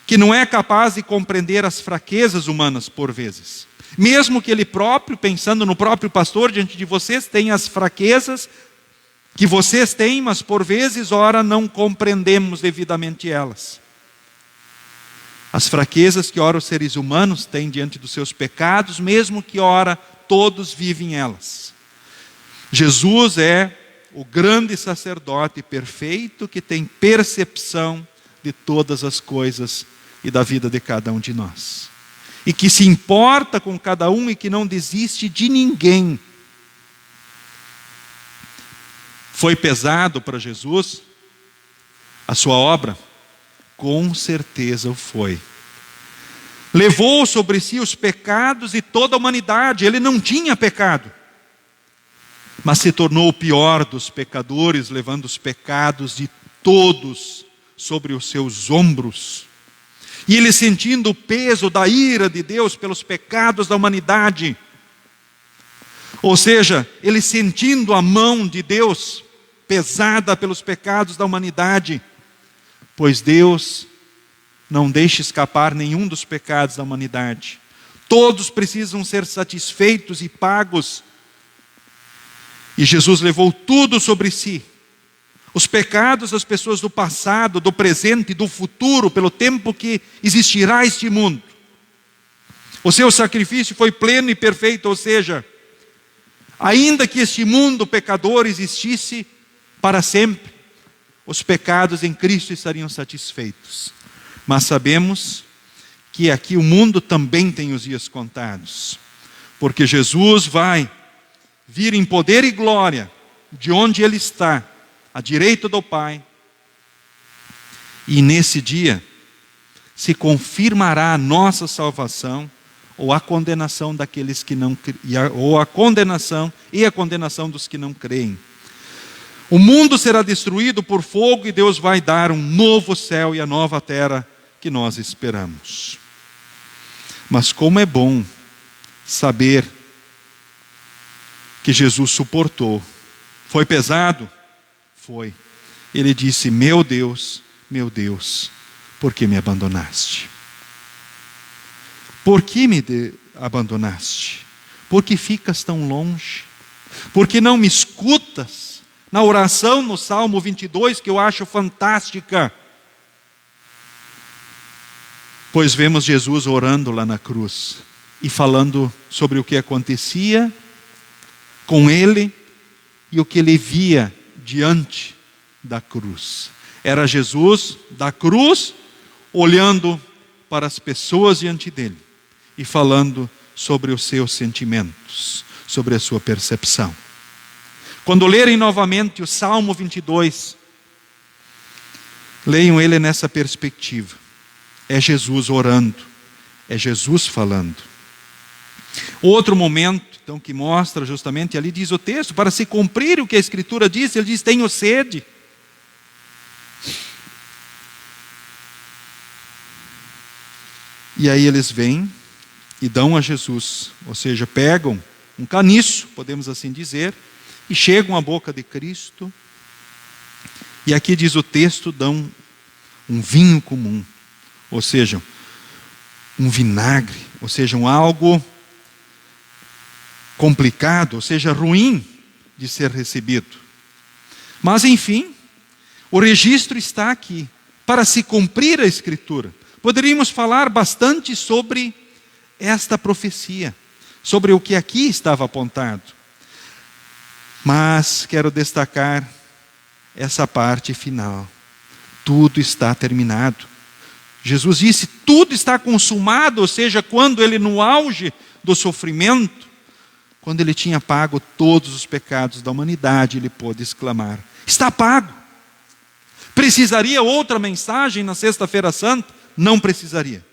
que não é capaz de compreender as fraquezas humanas por vezes. Mesmo que ele próprio, pensando no próprio pastor diante de vocês, tenha as fraquezas que vocês têm, mas por vezes, ora, não compreendemos devidamente elas. As fraquezas que ora os seres humanos têm diante dos seus pecados, mesmo que ora todos vivem elas. Jesus é o grande sacerdote perfeito que tem percepção de todas as coisas e da vida de cada um de nós. E que se importa com cada um e que não desiste de ninguém. Foi pesado para Jesus a sua obra? Com certeza o foi. Levou sobre si os pecados de toda a humanidade. Ele não tinha pecado. Mas se tornou o pior dos pecadores, levando os pecados de todos sobre os seus ombros. E ele sentindo o peso da ira de Deus pelos pecados da humanidade. Ou seja, ele sentindo a mão de Deus pesada pelos pecados da humanidade. Pois Deus não deixa escapar nenhum dos pecados da humanidade. Todos precisam ser satisfeitos e pagos. E Jesus levou tudo sobre si. Os pecados das pessoas do passado, do presente e do futuro, pelo tempo que existirá este mundo. O seu sacrifício foi pleno e perfeito, ou seja, ainda que este mundo pecador existisse para sempre, os pecados em Cristo estariam satisfeitos. Mas sabemos que aqui o mundo também tem os dias contados. Porque Jesus vai vir em poder e glória de onde Ele está, à direita do Pai. E nesse dia se confirmará a nossa salvação ou a condenação daqueles que não ou a condenação dos que não creem. O mundo será destruído por fogo e Deus vai dar um novo céu e a nova terra que nós esperamos. Mas como é bom saber que Jesus suportou. Foi pesado? Foi. Ele disse: meu Deus, por que me abandonaste? Por que me abandonaste? Por que ficas tão longe? Por que não me escutas? Na oração no Salmo 22, que eu acho fantástica. Pois vemos Jesus orando lá na cruz e falando sobre o que acontecia com Ele e o que Ele via diante da cruz. Era Jesus da cruz olhando para as pessoas diante dele e falando sobre os seus sentimentos, sobre a sua percepção. Quando lerem novamente o Salmo 22, leiam ele nessa perspectiva. É Jesus orando, é Jesus falando. Outro momento, então, que mostra justamente, ali diz o texto, para se cumprir o que a Escritura diz, ele diz: tenho sede. E aí eles vêm e dão a Jesus, ou seja, pegam um caniço, podemos assim dizer, e chegam à boca de Cristo, e aqui diz o texto, dão um vinho comum, ou seja, um vinagre, ou seja, algo complicado, ou seja, ruim de ser recebido. Mas enfim, o registro está aqui, para se cumprir a Escritura. Poderíamos falar bastante sobre esta profecia, sobre o que aqui estava apontado. Mas quero destacar essa parte final. Tudo está terminado. Jesus disse: tudo está consumado, ou seja, quando ele, no auge do sofrimento, quando ele tinha pago todos os pecados da humanidade, ele pôde exclamar: está pago. Precisaria outra mensagem na Sexta-feira Santa? Não precisaria.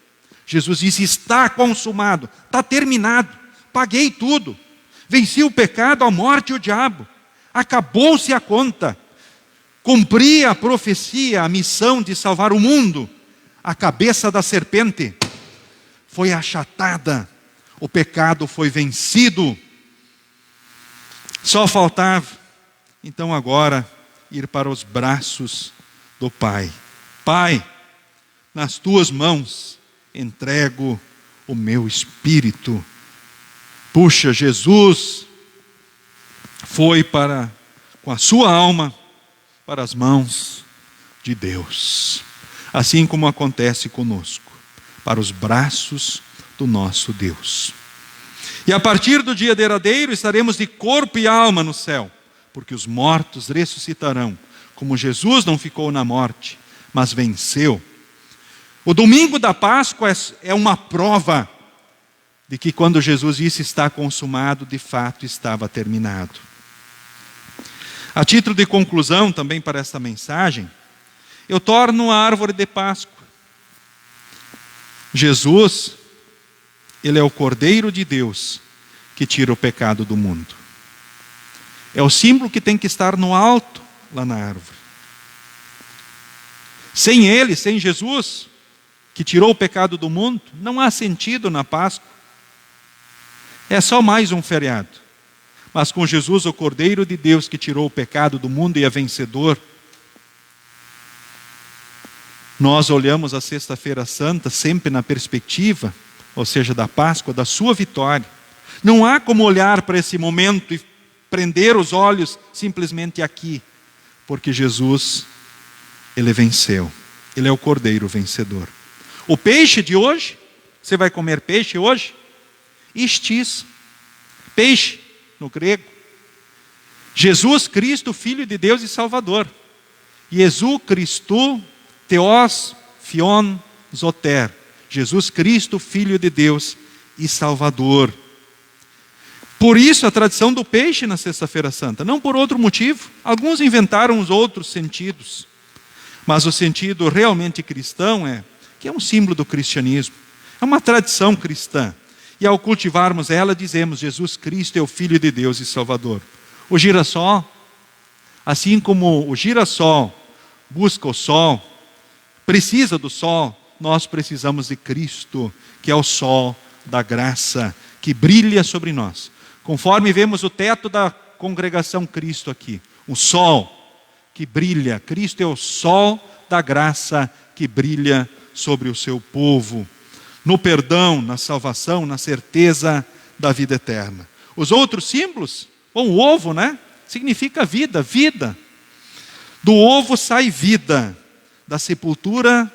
Jesus disse: está consumado, está terminado, paguei tudo. Venci o pecado, a morte e o diabo. Acabou-se a conta. Cumpri a profecia, a missão de salvar o mundo. A cabeça da serpente foi achatada. O pecado foi vencido. Só faltava, então, agora, ir para os braços do Pai. Pai, nas tuas mãos entrego o meu espírito. Puxa, Jesus foi com a sua alma para as mãos de Deus. Assim como acontece conosco, para os braços do nosso Deus. E a partir do dia derradeiro estaremos de corpo e alma no céu, porque os mortos ressuscitarão, como Jesus não ficou na morte, mas venceu. O domingo da Páscoa é uma prova de que quando Jesus disse está consumado, de fato estava terminado. A título de conclusão também para esta mensagem, eu torno a árvore de Páscoa. Jesus, Ele é o Cordeiro de Deus que tira o pecado do mundo. É o símbolo que tem que estar no alto, lá na árvore. Sem Ele, sem Jesus, que tirou o pecado do mundo, não há sentido na Páscoa. É só mais um feriado. Mas com Jesus, o Cordeiro de Deus que tirou o pecado do mundo e é vencedor, nós olhamos a Sexta-feira Santa sempre na perspectiva, ou seja, da Páscoa, da sua vitória. Não há como olhar para esse momento e prender os olhos simplesmente aqui, porque Jesus, Ele venceu. Ele é o Cordeiro vencedor. O peixe de hoje, você vai comer peixe hoje? Istis, peixe no grego. Jesus Cristo, Filho de Deus e Salvador. Jesus Cristo, Theos, Fion, Zoter. Jesus Cristo, Filho de Deus e Salvador. Por isso a tradição do peixe na Sexta-feira Santa, não por outro motivo. Alguns inventaram os outros sentidos, mas o sentido realmente cristão que é um símbolo do cristianismo, é uma tradição cristã. E ao cultivarmos ela, dizemos: Jesus Cristo é o Filho de Deus e Salvador. O girassol, assim como o girassol busca o sol, precisa do sol, nós precisamos de Cristo, que é o sol da graça, que brilha sobre nós. Conforme vemos o teto da congregação Cristo aqui, o sol que brilha, Cristo é o sol da graça que brilha sobre o seu povo, no perdão, na salvação, na certeza da vida eterna. Os outros símbolos, o ovo, significa vida, vida. Do ovo sai vida, da sepultura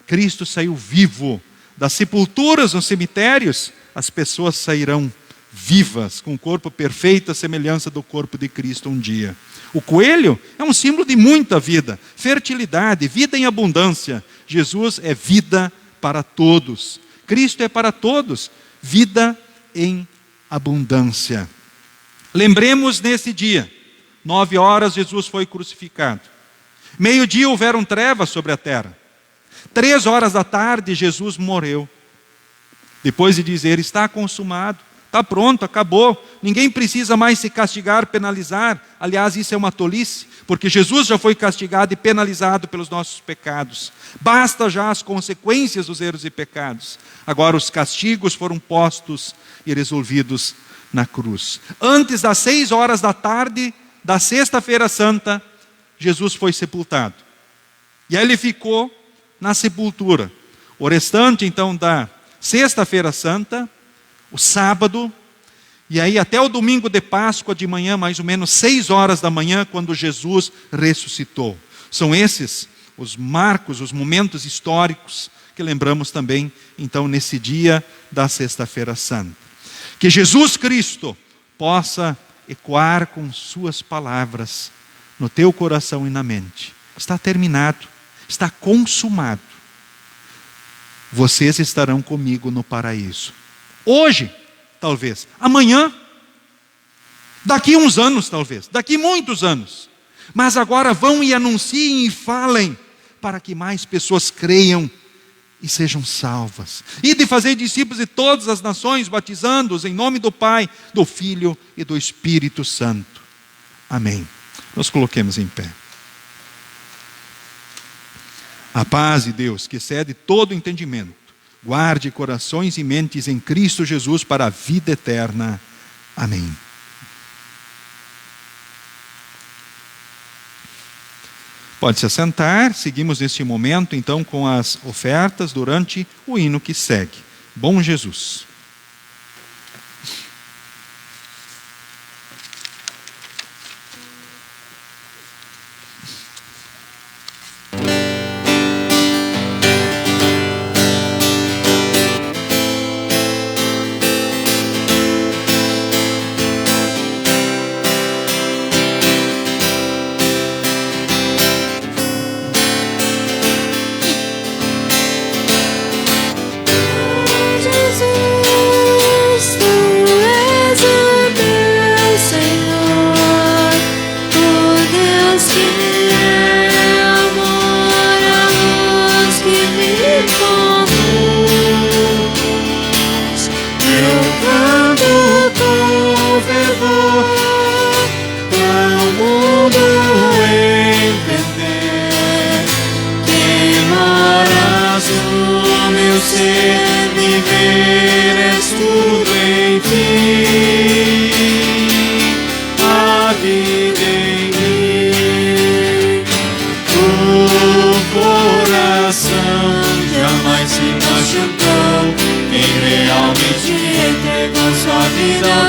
Cristo saiu vivo, das sepulturas nos cemitérios as pessoas sairão vivas, com o corpo perfeito, a semelhança do corpo de Cristo um dia. O coelho é um símbolo de muita vida, fertilidade, vida em abundância. Jesus é vida para todos. Cristo é para todos, vida em abundância. Lembremos nesse dia, 9 horas Jesus foi crucificado. Meio-dia houveram trevas sobre a terra. 3 horas da tarde Jesus morreu. Depois de dizer: está consumado, está pronto, acabou, ninguém precisa mais se castigar, penalizar. Aliás, isso é uma tolice, porque Jesus já foi castigado e penalizado pelos nossos pecados. Basta já as consequências dos erros e pecados. Agora os castigos foram postos e resolvidos na cruz. Antes das 6 horas da tarde da Sexta-feira Santa, Jesus foi sepultado. E aí ele ficou na sepultura. O restante então da Sexta-feira Santa, o sábado, e aí até o domingo de Páscoa de manhã, mais ou menos 6 horas da manhã, quando Jesus ressuscitou. São esses os marcos, os momentos históricos que lembramos também, então, nesse dia da Sexta-feira Santa. Que Jesus Cristo possa ecoar com suas palavras no teu coração e na mente. Está terminado, está consumado. Vocês estarão comigo no paraíso. Hoje, talvez. Amanhã. Daqui uns anos, talvez. Daqui muitos anos. Mas agora vão e anunciem e falem, para que mais pessoas creiam e sejam salvas. E de fazer discípulos de todas as nações, batizando-os em nome do Pai, do Filho e do Espírito Santo. Amém. Nos coloquemos em pé. A paz de Deus, que excede todo entendimento, guarde corações e mentes em Cristo Jesus para a vida eterna. Amém. Pode se assentar. Seguimos neste momento então com as ofertas durante o hino que segue. Bom Jesus.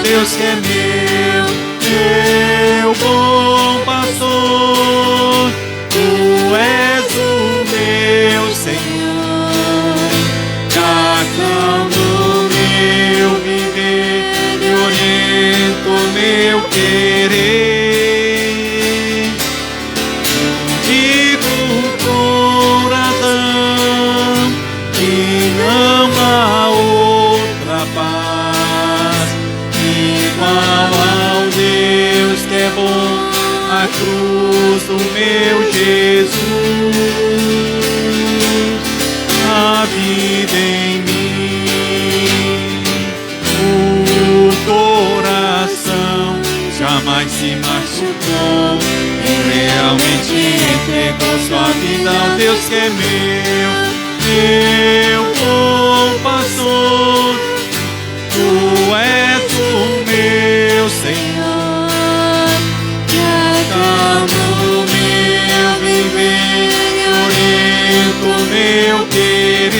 Deus que é meu bom pastor, Tu és o meu Senhor, acalma o meu viver, me orienta o meu querer. Digo por Adão que não cruz do meu Jesus, a vida em mim. O coração jamais se machucou e realmente entregou sua vida ao Deus que é meu. Meu bom pastor, tu és o meu Senhor, que acalma o meu viver e orienta o meu querer.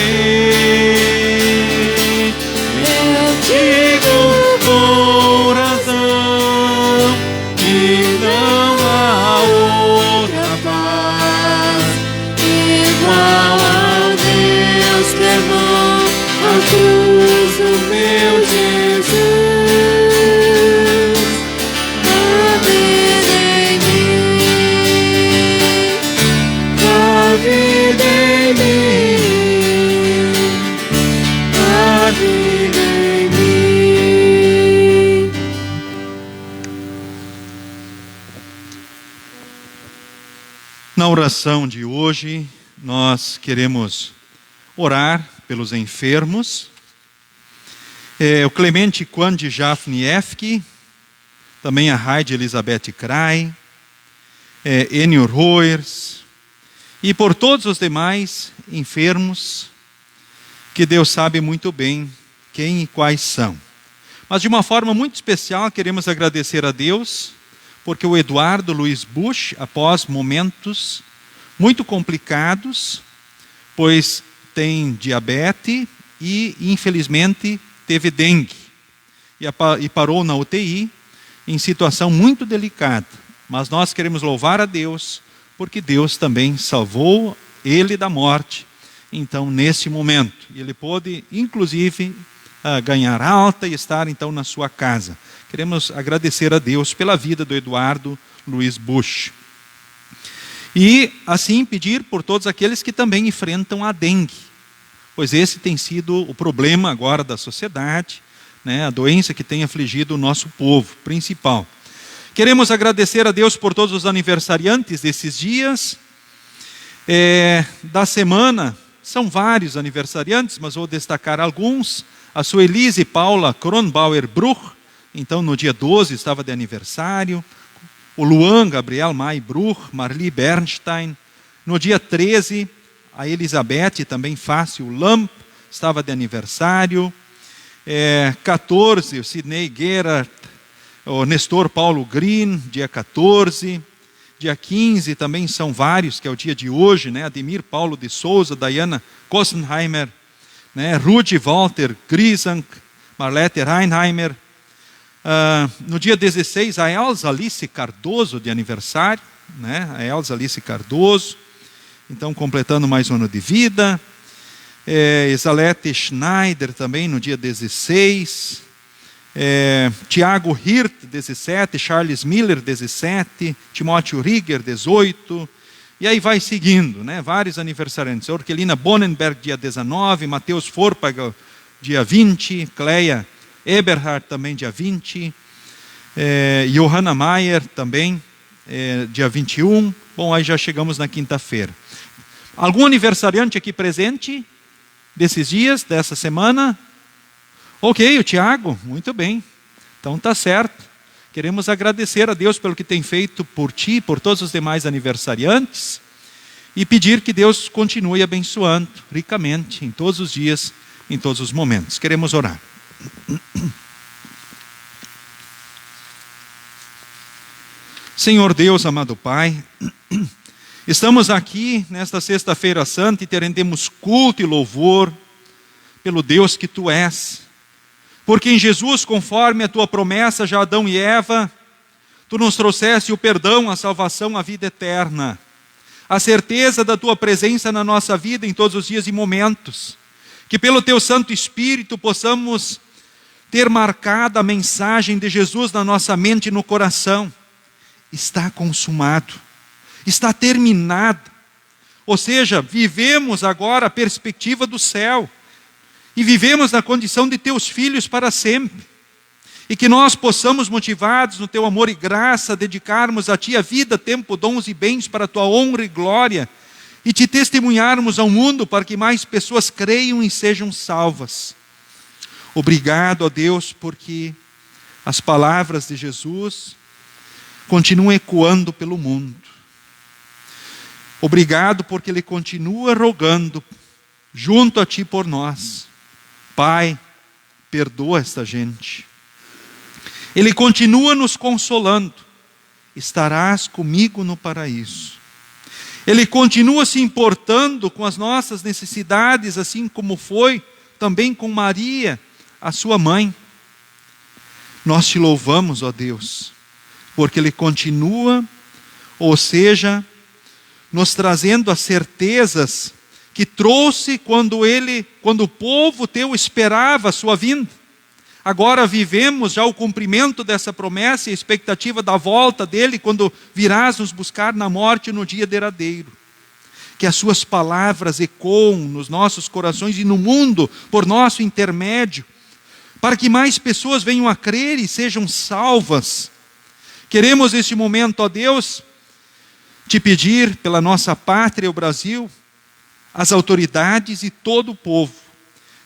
Eu digo com razão que não há outra paz igual ao Deus que amou a cruz do meu Jesus. A vida em mim, a vida em mim, a vida em mim. Na oração de hoje, nós queremos orar pelos enfermos. O Clemente Quandi Jafniewski, também a Heidi Elizabeth Krai, Enio Roers, e por todos os demais enfermos, que Deus sabe muito bem quem e quais são. Mas de uma forma muito especial, queremos agradecer a Deus, porque o Eduardo Luiz Bush, após momentos muito complicados, pois tem diabetes e, infelizmente, teve dengue. E parou na UTI em situação muito delicada. Mas nós queremos louvar a Deus, porque Deus também salvou ele da morte. Então, nesse momento, ele pôde, inclusive, ganhar alta e estar, então, na sua casa. Queremos agradecer a Deus pela vida do Eduardo Luiz Bush. E, assim, pedir por todos aqueles que também enfrentam a dengue, pois esse tem sido o problema agora da sociedade, né? A doença que tem afligido o nosso povo, principal. Queremos agradecer a Deus por todos os aniversariantes desses dias. Da semana, são vários aniversariantes, mas vou destacar alguns. A Suelise Paula Kronbauer Bruch, então no dia 12 estava de aniversário. O Luan Gabriel Mai Bruch, Marli Bernstein. No dia 13, a Elizabeth, também Fácil Lamp, estava de aniversário. 14, o Sidney Gerard, o Nestor Paulo Green, dia 14. Dia 15 também são vários, que é o dia de hoje, né? Ademir Paulo de Souza, Diana Kostenheimer, né? Rudi Walter Grisank, Marlete Reinheimer. No dia 16, a Elza Alice Cardoso, de aniversário, né? A Elza Alice Cardoso, então completando mais um ano de vida. Isalete Schneider também no dia 16. Tiago Hirt, 17. Charles Miller, 17. Timóteo Rieger, 18. E aí vai seguindo, né? Vários aniversariantes. Orkelina Bonenberg, dia 19. Matheus Forpagel, dia 20. Cleia Eberhard, também dia 20. Johanna Mayer, também dia 21. Bom, aí já chegamos na quinta-feira. Algum aniversariante aqui presente desses dias, dessa semana? Ok, o Tiago, muito bem. Então tá certo. Queremos agradecer a Deus pelo que tem feito por ti e por todos os demais aniversariantes e pedir que Deus continue abençoando ricamente em todos os dias, em todos os momentos. Queremos orar. Senhor Deus, amado Pai, estamos aqui nesta sexta-feira santa e te rendemos culto e louvor pelo Deus que Tu és. Porque em Jesus, conforme a Tua promessa já Adão e Eva, Tu nos trouxeste o perdão, a salvação, a vida eterna. A certeza da Tua presença na nossa vida em todos os dias e momentos. Que pelo Teu Santo Espírito possamos ter marcada a mensagem de Jesus na nossa mente e no coração. Está consumado. Está terminado. Ou seja, vivemos agora a perspectiva do céu. E vivemos na condição de teus filhos para sempre. E que nós possamos, motivados no Teu amor e graça, dedicarmos a Ti a vida, tempo, dons e bens para a Tua honra e glória, e Te testemunharmos ao mundo para que mais pessoas creiam e sejam salvas. Obrigado, ó Deus, porque as palavras de Jesus continuam ecoando pelo mundo. Obrigado porque Ele continua rogando junto a Ti por nós. Pai, perdoa esta gente. Ele continua nos consolando. Estarás comigo no paraíso. Ele continua se importando com as nossas necessidades, assim como foi também com Maria, a sua mãe. Nós Te louvamos, ó Deus, porque Ele continua, ou seja, nos trazendo as certezas que trouxe quando o povo Teu esperava a Sua vinda. Agora vivemos já o cumprimento dessa promessa e a expectativa da volta dEle, quando virás nos buscar na morte no dia derradeiro. Que as Suas palavras ecoam nos nossos corações e no mundo, por nosso intermédio, para que mais pessoas venham a crer e sejam salvas. Queremos neste momento, ó Deus, Te pedir pela nossa pátria, o Brasil, as autoridades e todo o povo.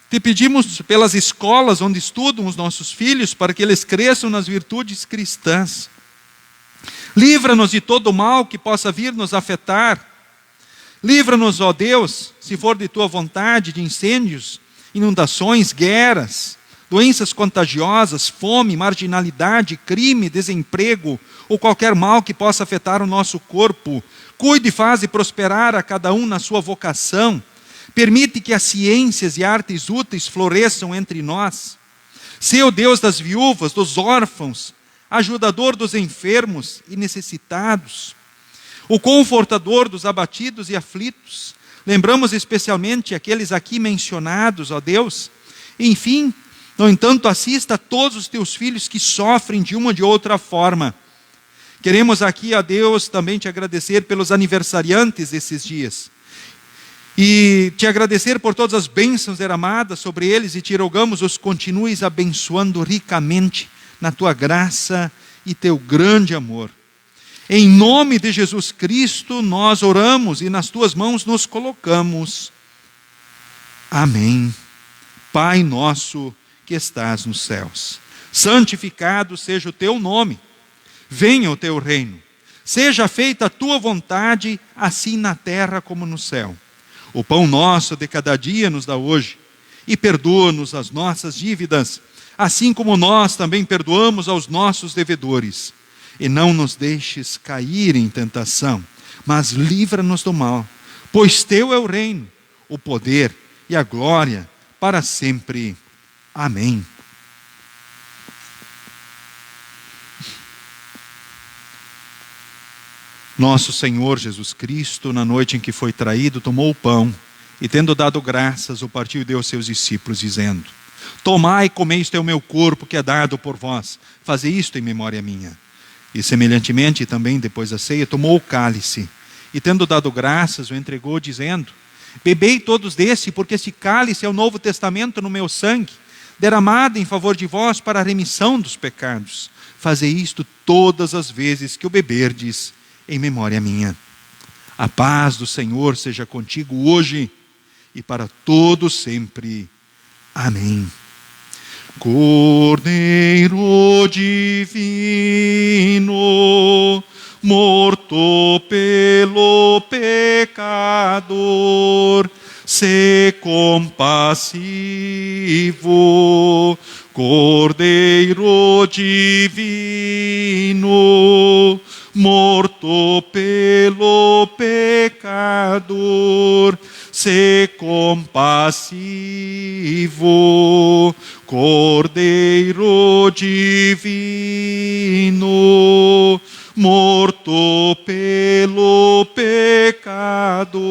Te pedimos pelas escolas onde estudam os nossos filhos, para que eles cresçam nas virtudes cristãs. Livra-nos de todo o mal que possa vir nos afetar. Livra-nos, ó Deus, se for de Tua vontade, de incêndios, inundações, guerras, doenças contagiosas, fome, marginalidade, crime, desemprego, ou qualquer mal que possa afetar o nosso corpo. Cuide e faze prosperar a cada um na sua vocação. Permite que as ciências e artes úteis floresçam entre nós. Sê o Deus das viúvas, dos órfãos, ajudador dos enfermos e necessitados, o confortador dos abatidos e aflitos. Lembramos especialmente aqueles aqui mencionados, ó Deus. Enfim, no entanto, assista a todos os Teus filhos que sofrem de uma ou de outra forma. Queremos aqui, ó Deus, também Te agradecer pelos aniversariantes desses dias. E Te agradecer por todas as bênçãos derramadas sobre eles, e Te rogamos os continues abençoando ricamente na Tua graça e Teu grande amor. Em nome de Jesus Cristo nós oramos e nas Tuas mãos nos colocamos. Amém. Pai nosso que estás nos céus, santificado seja o Teu nome. Venha o Teu reino. Seja feita a Tua vontade, assim na terra como no céu. O pão nosso de cada dia nos dá hoje, e perdoa-nos as nossas dívidas, assim como nós também perdoamos aos nossos devedores. E não nos deixes cair em tentação, mas livra-nos do mal, pois Teu é o reino, o poder e a glória para sempre. Amém. Nosso Senhor Jesus Cristo, na noite em que foi traído, tomou o pão e, tendo dado graças, o partiu e deu aos seus discípulos, dizendo: Tomai e comei, isto é o meu corpo que é dado por vós. Fazei isto em memória minha. E semelhantemente, também depois da ceia, tomou o cálice e, tendo dado graças, o entregou, dizendo: Bebei todos desse, porque este cálice é o novo testamento no meu sangue, derramado em favor de vós para a remissão dos pecados. Fazei isto todas as vezes que o beberdes, em memória minha. A paz do Senhor seja contigo hoje e para todo sempre. Amém. Cordeiro divino, morto pelo pecador, sê compassivo. Cordeiro divino, morto pelo pecador, sê compassivo. Cordeiro divino, morto pelo pecador,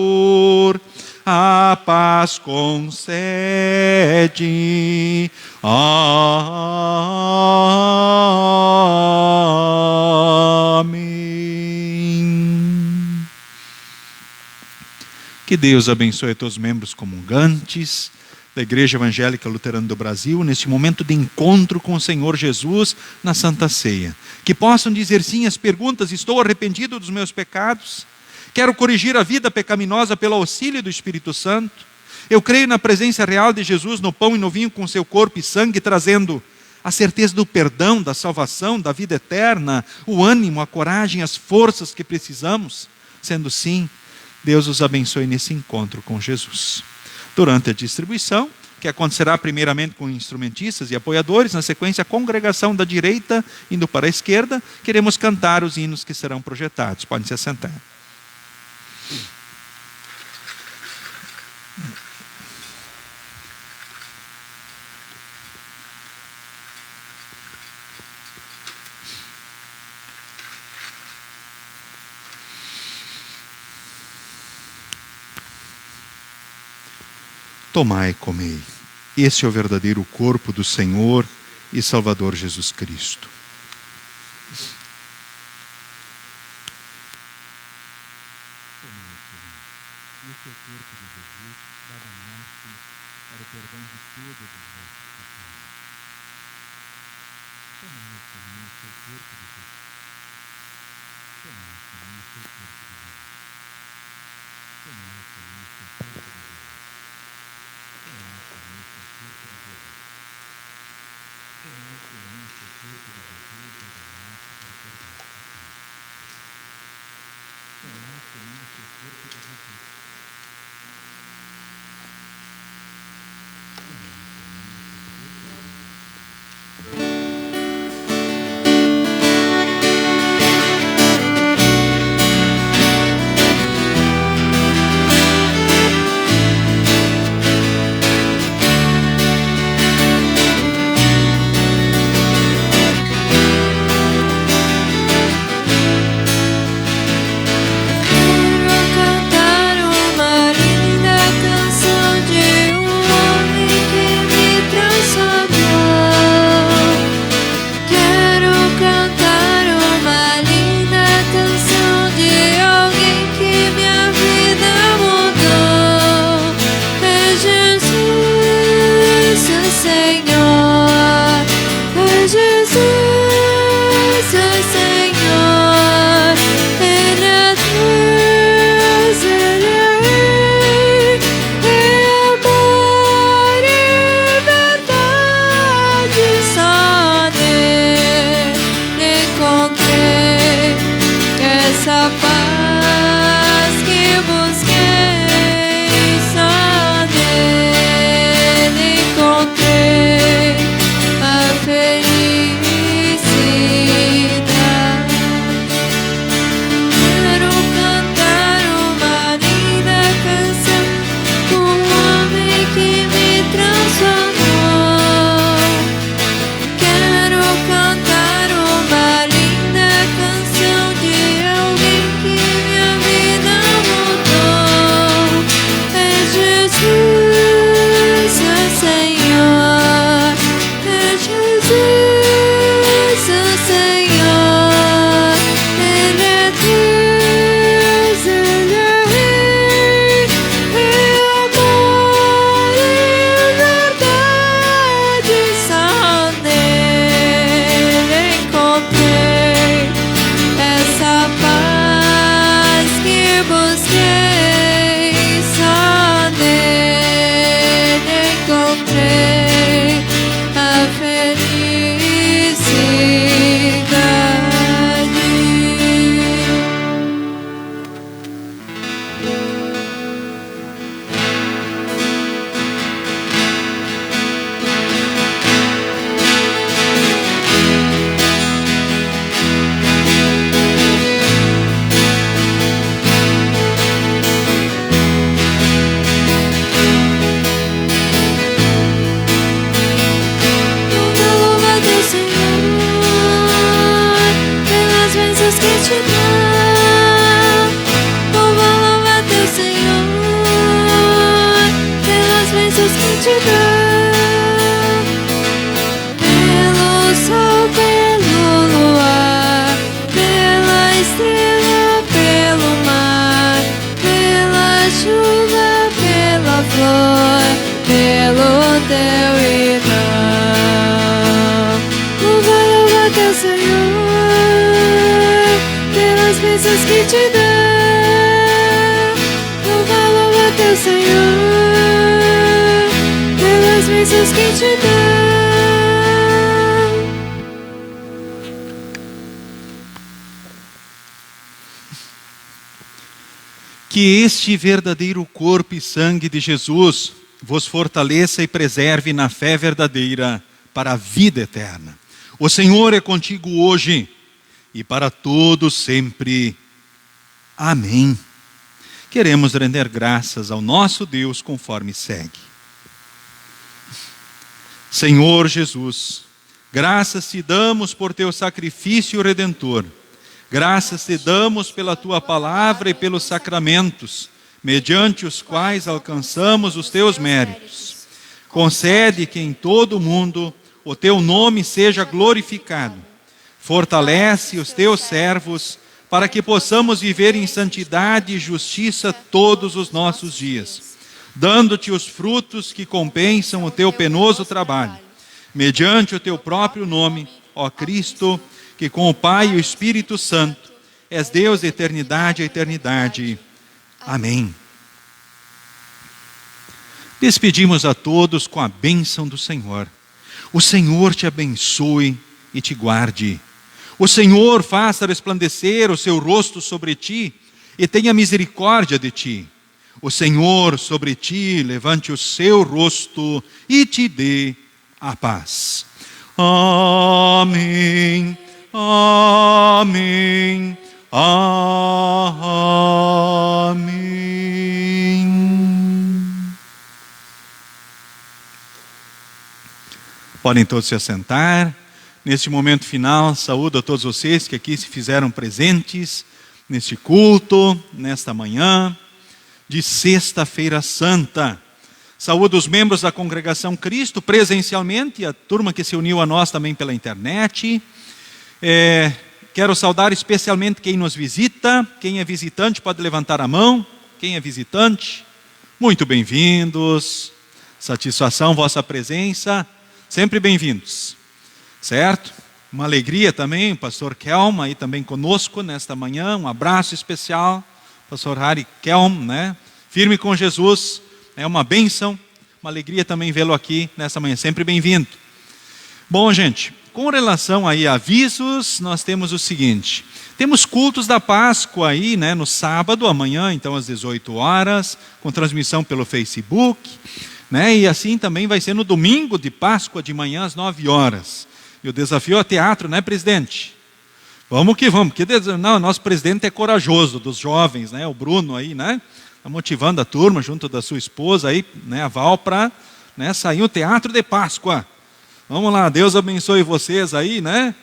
a paz concede. Amém. Que Deus abençoe a todos os membros comungantes, da Igreja Evangélica Luterana do Brasil, neste momento de encontro com o Senhor Jesus na Santa Ceia. Que possam dizer sim às perguntas: estou arrependido dos meus pecados? Quero corrigir a vida pecaminosa pelo auxílio do Espírito Santo? Eu creio na presença real de Jesus no pão e no vinho com seu corpo e sangue, trazendo a certeza do perdão, da salvação, da vida eterna, o ânimo, a coragem, as forças que precisamos. Sendo sim, Deus os abençoe nesse encontro com Jesus. Durante a distribuição, que acontecerá primeiramente com instrumentistas e apoiadores, na sequência a congregação da direita indo para a esquerda, queremos cantar os hinos que serão projetados. Podem se assentar. Tomai e comei. Este é o verdadeiro corpo do Senhor e Salvador Jesus Cristo. Pelo teu Senhor, pelas bênçãos que te dá. Louva teu Senhor, pelas bênçãos que te dá. Que este verdadeiro corpo e sangue de Jesus vos fortaleça e preserve na fé verdadeira para a vida eterna. O Senhor é contigo hoje e para todos sempre. Amém. Queremos render graças ao nosso Deus conforme segue. Senhor Jesus, graças te damos por teu sacrifício redentor. Graças te damos pela tua palavra e pelos sacramentos, mediante os quais alcançamos os teus méritos. Concede que em todo o mundo o teu nome seja glorificado. Fortalece os teus servos para que possamos viver em santidade e justiça todos os nossos dias, dando-te os frutos que compensam o teu penoso trabalho. Mediante o teu próprio nome, ó Cristo, que com o Pai e o Espírito Santo és Deus de eternidade a eternidade. Amém. Despedimos a todos com a bênção do Senhor. O Senhor te abençoe e te guarde. O Senhor faça resplandecer o seu rosto sobre ti e tenha misericórdia de ti. O Senhor sobre ti levante o seu rosto e te dê a paz. Amém. Amém. Amém. Podem todos se assentar. Neste momento final, saúdo a todos vocês que aqui se fizeram presentes neste culto, nesta manhã de Sexta-feira Santa. Saúdo os membros da Congregação Cristo presencialmente, a turma que se uniu a nós também pela internet. Quero saudar especialmente quem nos visita. Quem é visitante pode levantar a mão. Quem é visitante? Muito bem-vindos. Satisfação vossa presença. Sempre bem-vindos. Certo? Uma alegria também, o pastor Kelm aí também conosco nesta manhã. Um abraço especial, pastor Harry Kelm, né? Firme com Jesus. É uma bênção, uma alegria também vê-lo aqui nesta manhã. Sempre bem-vindo. Bom, gente, com relação aí a avisos, nós temos o seguinte. Temos cultos da Páscoa aí, né, no sábado, amanhã, então às 18 horas, com transmissão pelo Facebook, né, e assim também vai ser no domingo de Páscoa, de manhã às 9 horas. E o desafio é teatro, né, presidente? Vamos que vamos, porque não, nosso presidente é corajoso, dos jovens, né, o Bruno aí, né, está motivando a turma, junto da sua esposa aí, né, a Val, para, né, sair o teatro de Páscoa. Vamos lá, Deus abençoe vocês aí, né?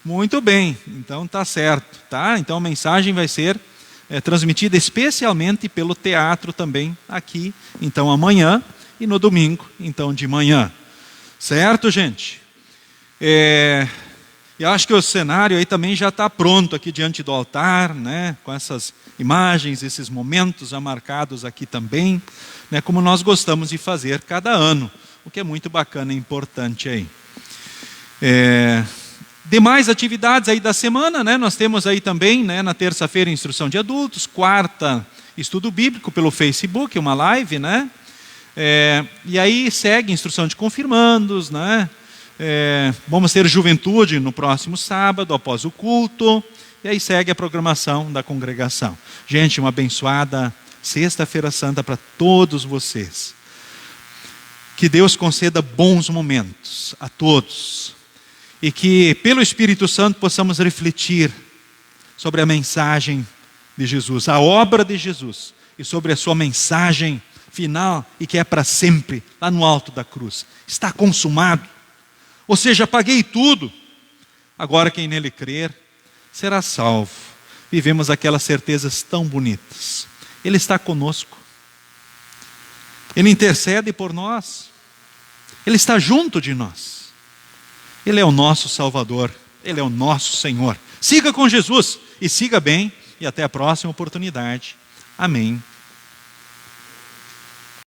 Muito bem, então tá certo, tá? Então a mensagem vai ser transmitida especialmente pelo teatro também aqui, então amanhã e no domingo, então de manhã. Certo, gente? Eu acho que o cenário aí também já está pronto aqui diante do altar, né? Com essas imagens, esses momentos já marcados aqui também, né? Como nós gostamos de fazer cada ano, o que é muito bacana e importante aí. Demais atividades aí da semana, né? Nós temos aí também, né, na terça-feira, instrução de adultos, quarta, estudo bíblico pelo Facebook, uma live, né? E aí segue instrução de confirmandos, né? Vamos ter juventude no próximo sábado, após o culto, e aí segue a programação da congregação. Gente, uma abençoada Sexta-feira Santa para todos vocês. Que Deus conceda bons momentos a todos. E que pelo Espírito Santo possamos refletir sobre a mensagem de Jesus, a obra de Jesus, e sobre a sua mensagem final, e que é para sempre, lá no alto da cruz. Está consumado. Ou seja, paguei tudo. Agora quem nele crer será salvo. Vivemos aquelas certezas tão bonitas. Ele está conosco. Ele intercede por nós. Ele está junto de nós. Ele é o nosso Salvador. Ele é o nosso Senhor. Siga com Jesus e siga bem. E até a próxima oportunidade. Amém.